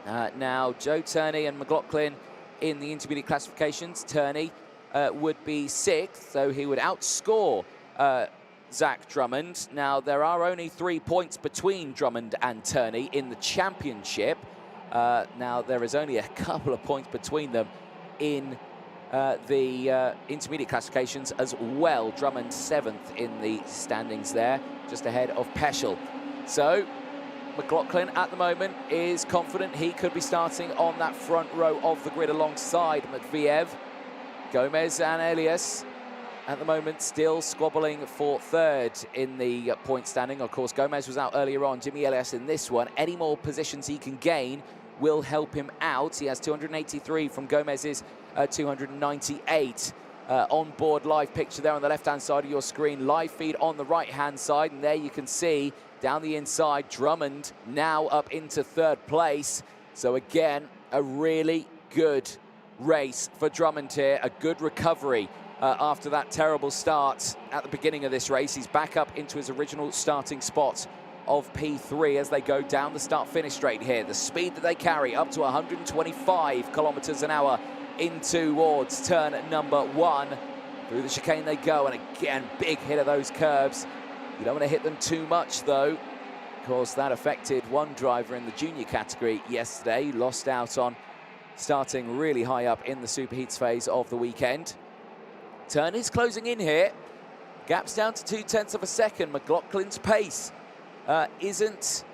Now, Joe Turney and McLaughlin in the intermediate classifications. Turney would be 6th, so he would outscore Zach Drummond. Now, there are only 3 points between Drummond and Turney in the championship. Now, there is only a couple of points between them in the intermediate classifications as well. Drummond 7th in the standings there, just ahead of Peschel. So McLaughlin at the moment is confident he could be starting on that front row of the grid alongside Matviev. Gomez and Elias at the moment still squabbling for 3rd in the point standing. Of course, Gomez was out earlier on. Jimmy Elias in this one. Any more positions he can gain will help him out. He has 283 from Gomez's 298. On-board live picture there on the left-hand side of your screen. Live feed on the right-hand side. And there you can see down the inside, Drummond now up into 3rd place. So again, a really good race for Drummond here. A good recovery after that terrible start at the beginning of this race. He's back up into his original starting spot of P3 as they go down the start-finish straight here. The speed that they carry up to 125 kilometers an hour in towards turn number 1. Through the chicane they go, and again, big hit of those curbs. You don't want to hit them too much, though. Of course, that affected one driver in the junior category yesterday. Lost out on starting really high up in the Superheats phase of the weekend. Turn is closing in here. Gap's down to 0.2 of a second. McLaughlin's pace isn't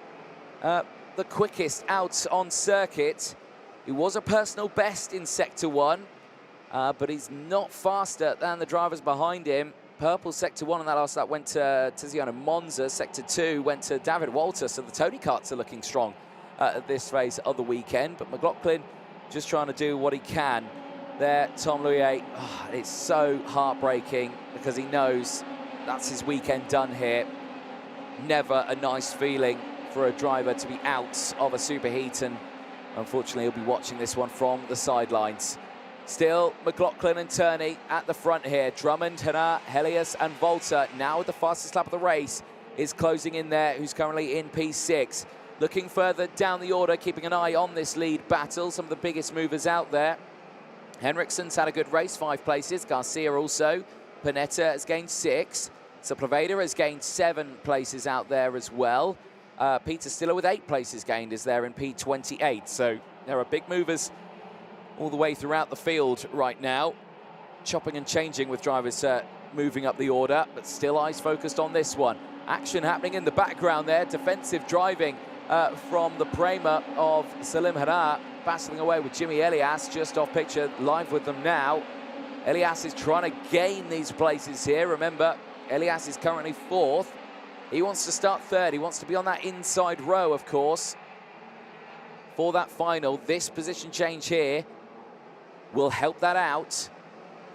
the quickest out on circuit. He was a personal best in Sector 1, but he's not faster than the drivers behind him. Purple Sector 1 on that last lap went to Tiziano Monza. Sector 2 went to David Walter, so the Tony Karts are looking strong at this phase of the weekend. But McLaughlin just trying to do what he can there. Tom Luye, it's so heartbreaking because he knows that's his weekend done here. Never a nice feeling for a driver to be out of a superheat, and unfortunately he'll be watching this one from the sidelines. Still, McLaughlin and Turney at the front here. Drummond, Hannah, Helias and Volta, now with the fastest lap of the race, is closing in there, who's currently in P6. Looking further down the order, keeping an eye on this lead battle. Some of the biggest movers out there. Henriksen's had a good race, 5 places. Garcia also. Panetta has gained 6. Sepulveda has gained 7 places out there as well. Peter Stiller with 8 places gained is there in P28. So there are big movers all the way throughout the field right now. Chopping and changing with drivers moving up the order, but still eyes focused on this one. Action happening in the background there. Defensive driving from the Prema of Salim Hara, battling away with Jimmy Elias, just off picture, live with them now. Elias is trying to gain these places here. Remember, Elias is currently 4th. He wants to start 3rd. He wants to be on that inside row, of course, for that final. This position change here will help that out.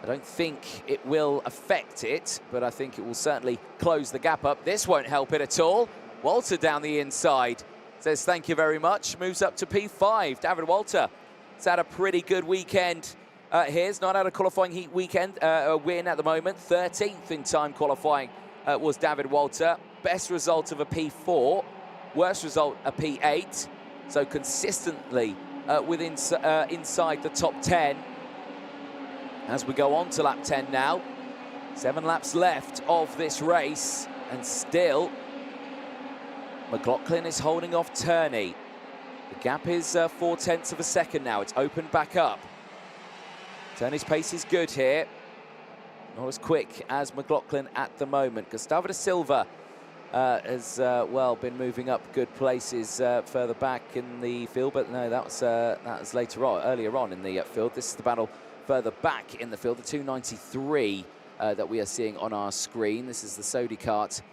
I don't think it will affect it, but I think it will certainly close the gap up. This won't help it at all. Walter down the inside says thank you very much, moves up to P5. David Walter has had a pretty good weekend here. He's not had a qualifying heat weekend win at the moment. 13th in time qualifying was David Walter. Best result of a P4, worst result a P8. So consistently inside the top 10. As we go on to lap 10 now. 7 laps left of this race, and still McLaughlin is holding off Turney. The gap is 0.4 of a second now. It's opened back up. Turney's pace is good here. Not as quick as McLaughlin at the moment. Gustavo da Silva has, well, been moving up good places further back in the field, but no, that was earlier on in the field. This is the battle further back in the field, the 293 that we are seeing on our screen. This is the Sodi kart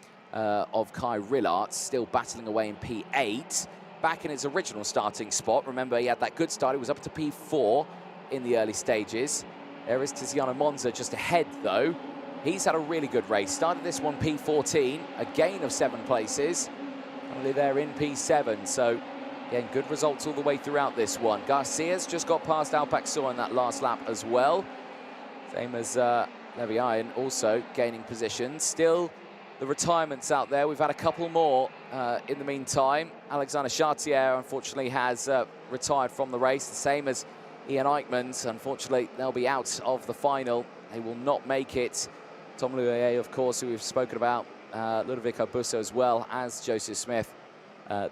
of Kai Rillart, still battling away in P8, back in its original starting spot. Remember, he had that good start. He was up to P4 in the early stages. There is Tiziano Monza just ahead, though. He's had a really good race. Started this one P14, a gain of 7 places. Only there in P7, so again, good results all the way throughout this one. Garcia's just got past Alpac Saw in that last lap as well. Same as Levi Iron also gaining position. Still the retirements out there. We've had a couple more in the meantime. Alexander Chartier, unfortunately, has retired from the race, the same as Ian Eichmann. Unfortunately, they'll be out of the final. They will not make it. Tom Luyer, of course, who we've spoken about, Ludovico Busso as well as Joseph Smith.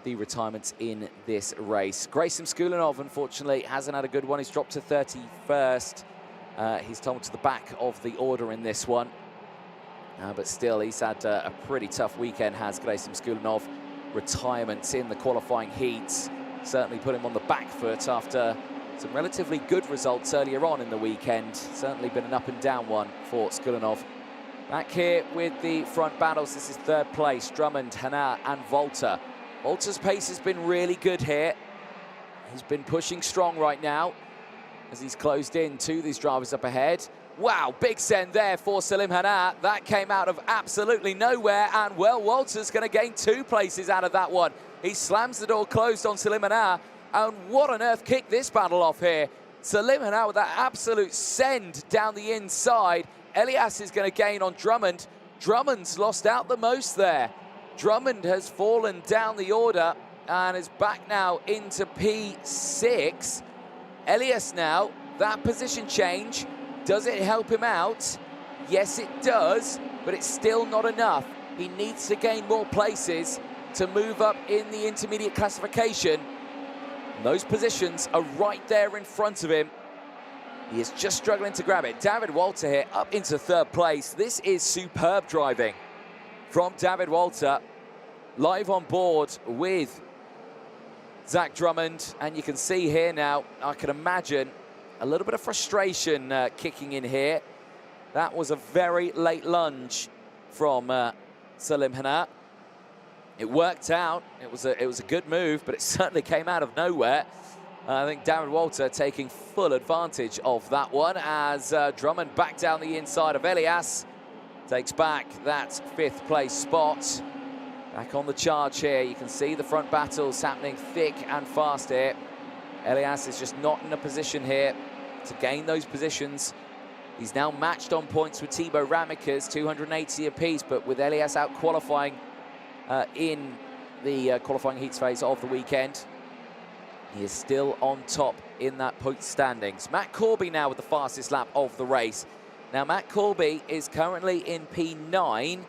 The retirements in this race. Grayson Skulinov, unfortunately, hasn't had a good one. He's dropped to 31st. He's tumbled to the back of the order in this one. But still, he's had a pretty tough weekend, has Grayson Skulinov. Retirements in the qualifying heats certainly put him on the back foot after some relatively good results earlier on in the weekend. Certainly been an up and down one for Skulinov. Back here with the front battles, this is 3rd place, Drummond, Hannah and Volta. Volta's pace has been really good here. He's been pushing strong right now as he's closed in to these drivers up ahead. Wow, big send there for Salim Hannah. That came out of absolutely nowhere, and well, Walter's going to gain 2 places out of that one. He slams the door closed on Salim Hannah, and what on earth kicked this battle off here? Salim Hannah with that absolute send down the inside. Elias is going to gain on Drummond. Drummond's lost out the most there. Drummond has fallen down the order and is back now into P6. Elias now, that position change, does it help him out? Yes, it does, but it's still not enough. He needs to gain more places to move up in the intermediate classification. And those positions are right there in front of him. He is just struggling to grab it. David Walter here up into 3rd place. This is superb driving from David Walter. Live on board with Zach Drummond, and you can see here now, I can imagine a little bit of frustration kicking in here. That was a very late lunge from Salim Hannah. It worked out. It was a good move, but it certainly came out of nowhere. I think David Walter taking full advantage of that one as Drummond back down the inside of Elias. Takes back that 5th place spot. Back on the charge here. You can see the front battles happening thick and fast here. Elias is just not in a position here to gain those positions. He's now matched on points with Thibaut Ramikers, 280 apiece, but with Elias out qualifying in the qualifying heats phase of the weekend, he is still on top in that point standings. Matt Corby now with the fastest lap of the race. Now, Matt Corby is currently in P9.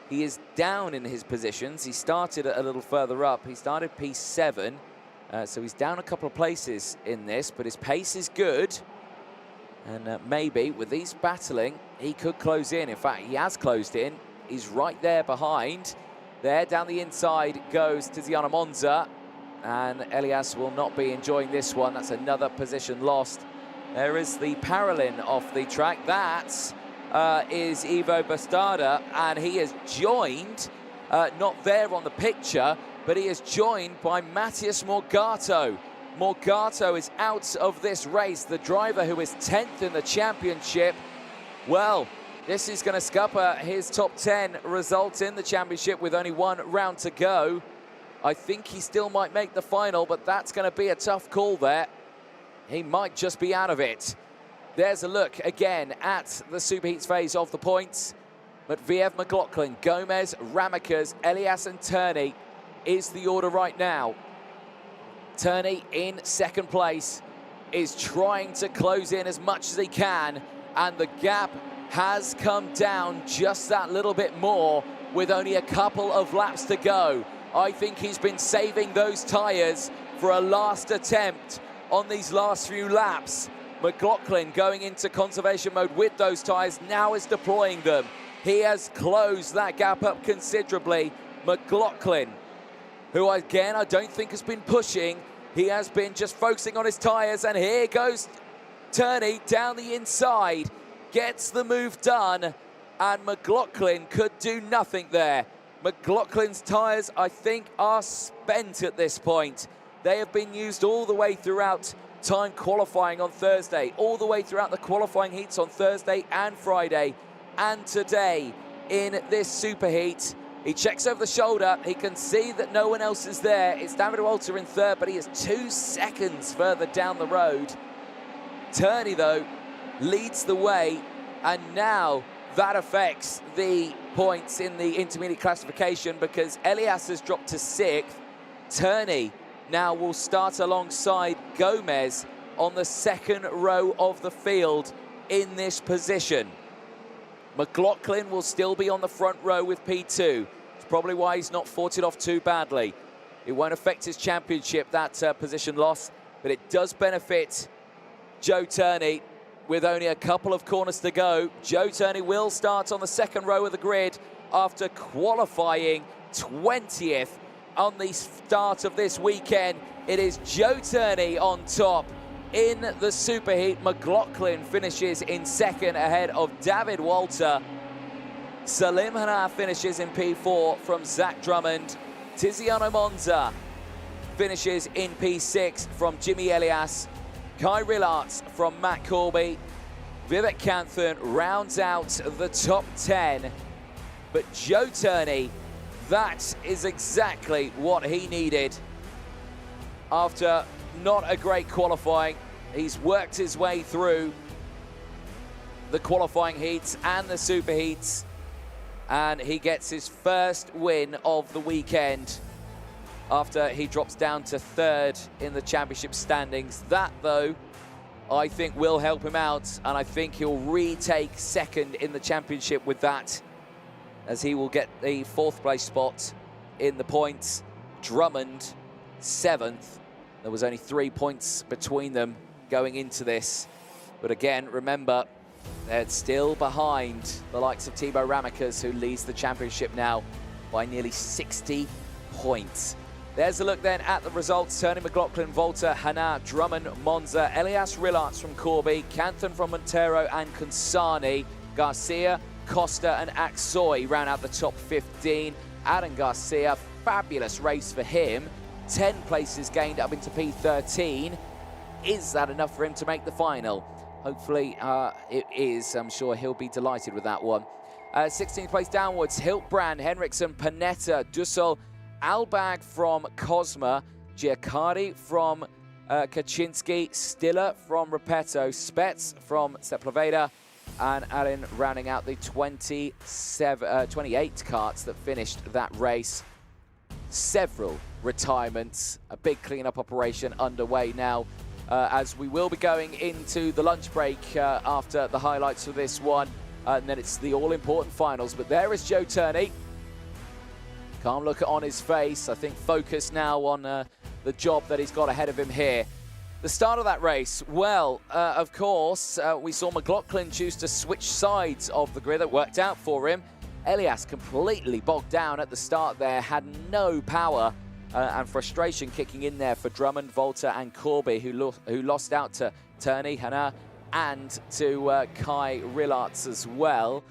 He is down in his positions. He started a little further up. He started P7, so he's down a couple of places in this, but his pace is good. And maybe with these battling, he could close in. In fact, he has closed in. He's right there behind. There, down the inside goes Tiziano Monza. And Elias will not be enjoying this one. That's another position lost. There is the Paralin off the track. That is Ivo Bastarda, and he is joined, not there on the picture, but he is joined by Matthias Morgato. Morgato is out of this race, the driver who is 10th in the championship. Well, this is going to scupper his top 10 result in the championship with only one round to go. I think he still might make the final, but that's going to be a tough call there. He might just be out of it. There's a look again at the Superheats phase of the points. Matviev, McLaughlin, Gomez, Ramakas, Elias and Turney is the order right now. Turney in second place is trying to close in as much as he can, and the gap has come down just that little bit more with only a couple of laps to go. I think he's been saving those tyres for a last attempt on these last few laps. McLaughlin going into conservation mode with those tyres, now is deploying them. He has closed that gap up considerably. McLaughlin, who again I don't think has been pushing, he has been just focusing on his tyres, and here goes Turney down the inside, gets the move done, and McLaughlin could do nothing there. McLaughlin's tyres, I think, are spent at this point. They have been used all the way throughout time qualifying on Thursday, all the way throughout the qualifying heats on Thursday and Friday, and today in this superheat. He checks over the shoulder, he can see that no one else is there. It's David Walter in third, but he is 2 seconds further down the road. Turney, though, leads the way, and now that affects the points in the intermediate classification because Elias has dropped to 6th. Turney now will start alongside Gomez on the second row of the field in this position. McLaughlin will still be on the front row with P2. It's probably why he's not fought it off too badly. It won't affect his championship, that position loss, but it does benefit Joe Turney with only a couple of corners to go. Joe Turney will start on the second row of the grid after qualifying 20th on the start of this weekend. It is Joe Turney on top in the superheat. McLaughlin finishes in second ahead of David Walter. Salim Hana finishes in P4 from Zach Drummond. Tiziano Monza finishes in P6 from Jimmy Elias. Kai Rillarts from Matt Corby. Vivek Kanthan rounds out the top 10. But Joe Turney, that is exactly what he needed. After not a great qualifying, he's worked his way through the qualifying heats and the superheats, and he gets his first win of the weekend after he drops down to 3rd in the championship standings. That, though, I think will help him out, and I think he'll retake 2nd in the championship with that, as he will get the 4th place spot in the points. Drummond, 7th. There was only 3 points between them going into this. But again, remember, they're still behind the likes of Thibaut Ramakas, who leads the championship now by nearly 60 points. There's a look then at the results. Turney, McLaughlin, Volta, Hana, Drummond, Monza, Elias Rillarts from Corby, Kanthan from Montero and Consani, Garcia, Costa and Aksoy round out the top 15. Adam Garcia, fabulous race for him. 10 places gained up into P13. Is that enough for him to make the final? Hopefully it is. I'm sure he'll be delighted with that one. 16th place downwards, Hiltbrand, Henriksen, Panetta, Dussel, Albag from Cosma, Giacardi from Kaczynski, Stiller from Repetto, Spets from Sepulveda, and Allen rounding out the 28 carts that finished that race. Several retirements, a big clean-up operation underway now, as we will be going into the lunch break after the highlights of this one, and then it's the all-important finals. But there is Joe Turney. Calm look on his face, I think focused now on the job that he's got ahead of him here. The start of that race, well, of course, we saw McLaughlin choose to switch sides of the grid. That worked out for him. Elias completely bogged down at the start there, had no power, and frustration kicking in there for Drummond, Volta and Corby, who lost out to Turney, Hana, and to Kai Rillarts as well.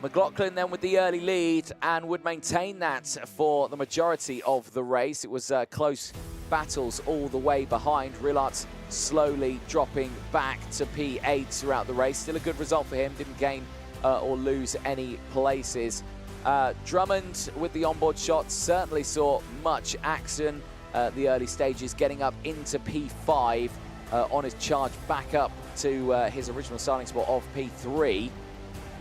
McLaughlin then with the early lead and would maintain that for the majority of the race. It was close battles all the way behind. Rillarts slowly dropping back to P8 throughout the race. Still a good result for him. Didn't gain or lose any places. Drummond with the onboard shot certainly saw much action the early stages, getting up into P5 on his charge back up to his original starting spot of P3.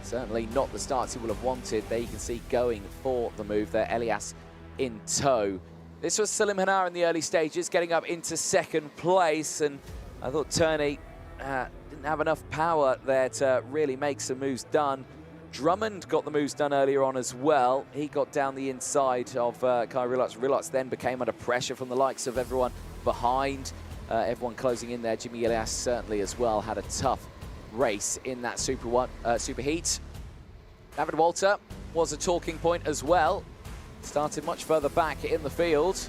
Certainly not the starts he will have wanted. There you can see going for the move there, Elias in tow. This was Salim Hanar in the early stages, getting up into second place, and I thought Turney didn't have enough power there to really make some moves done. Drummond got the moves done earlier on as well. He got down the inside of Kai Rilats. Rilats then became under pressure from the likes of everyone behind. Everyone closing in there. Jimmy Elias certainly as well had a tough race in that Superheats. David Walter was a talking point as well. Started much further back in the field.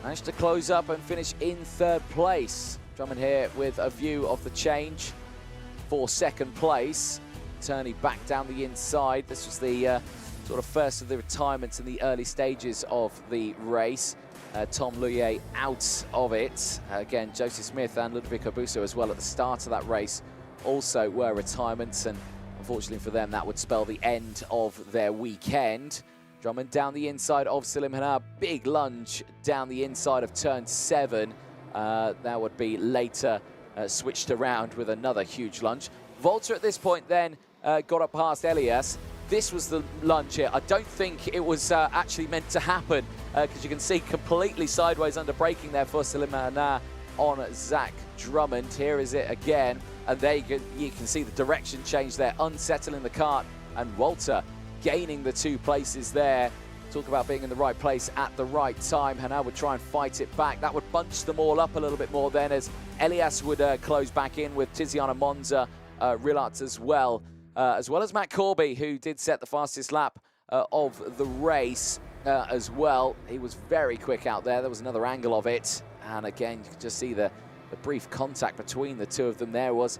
Managed to close up and finish in third place. Drummond here with a view of the change for second place. Turney back down the inside. This was the sort of first of the retirements in the early stages of the race. Tom Luye out of it. Again, Josie Smith and Ludovic Obuso as well at the start of that race also were retirements, and unfortunately for them that would spell the end of their weekend. Drummond down the inside of Salim Hanar, big lunge down the inside of turn 7. That would be later switched around with another huge lunge. Volta at this point then got up past Elias. This was the lunge here. I don't think it was actually meant to happen, because you can see completely sideways under braking there for Salim Hanar on Zach Drummond. Here is it again, and there you can see the direction change there, unsettling the kart, and Walter gaining the 2 places there. Talk about being in the right place at the right time. Hanar would try and fight it back. That would bunch them all up a little bit more then, as Elias would close back in with Tiziana Monza, Rilats as well as Matt Corby, who did set the fastest lap of the race as well. He was very quick out there. There was another angle of it, and again you can just see the brief contact between the two of them. There was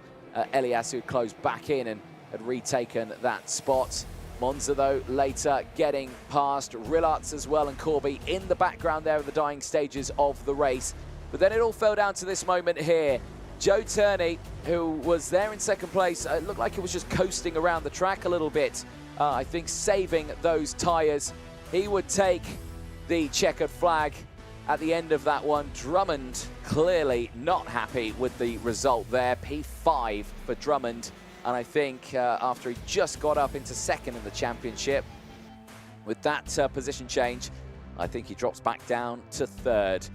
Elias, who closed back in and had retaken that spot. Monza though later getting past Rilats as well, and Corby in the background there in the dying stages of the race. But then it all fell down to this moment here. Joe Turney, who was there in second place, looked like he was just coasting around the track a little bit. I think saving those tyres. He would take the checkered flag at the end of that one. Drummond clearly not happy with the result there. P5 for Drummond. And I think after he just got up into second in the championship, with that position change, I think he drops back down to third.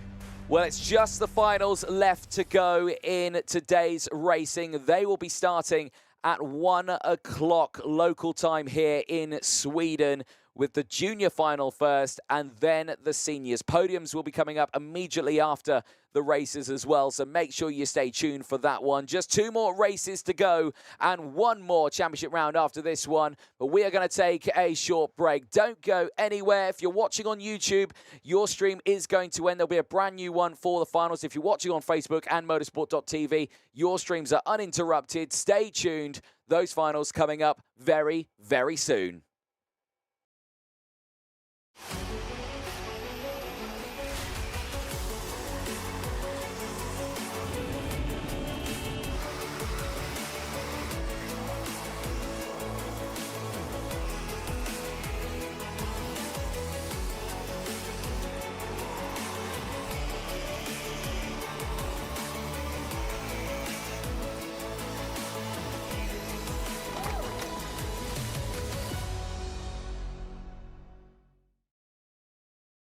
Well, it's just the finals left to go in today's racing. They will be starting at 1 o'clock local time here in Sweden, with the junior final first and then the seniors. Podiums will be coming up immediately after the races as well, so make sure you stay tuned for that one. Just 2 more races to go and 1 more championship round after this one, but we are going to take a short break. Don't go anywhere. If you're watching on YouTube, your stream is going to end. There'll be a brand new one for the finals. If you're watching on Facebook and motorsport.tv, your streams are uninterrupted. Stay tuned. Those finals coming up very, very soon.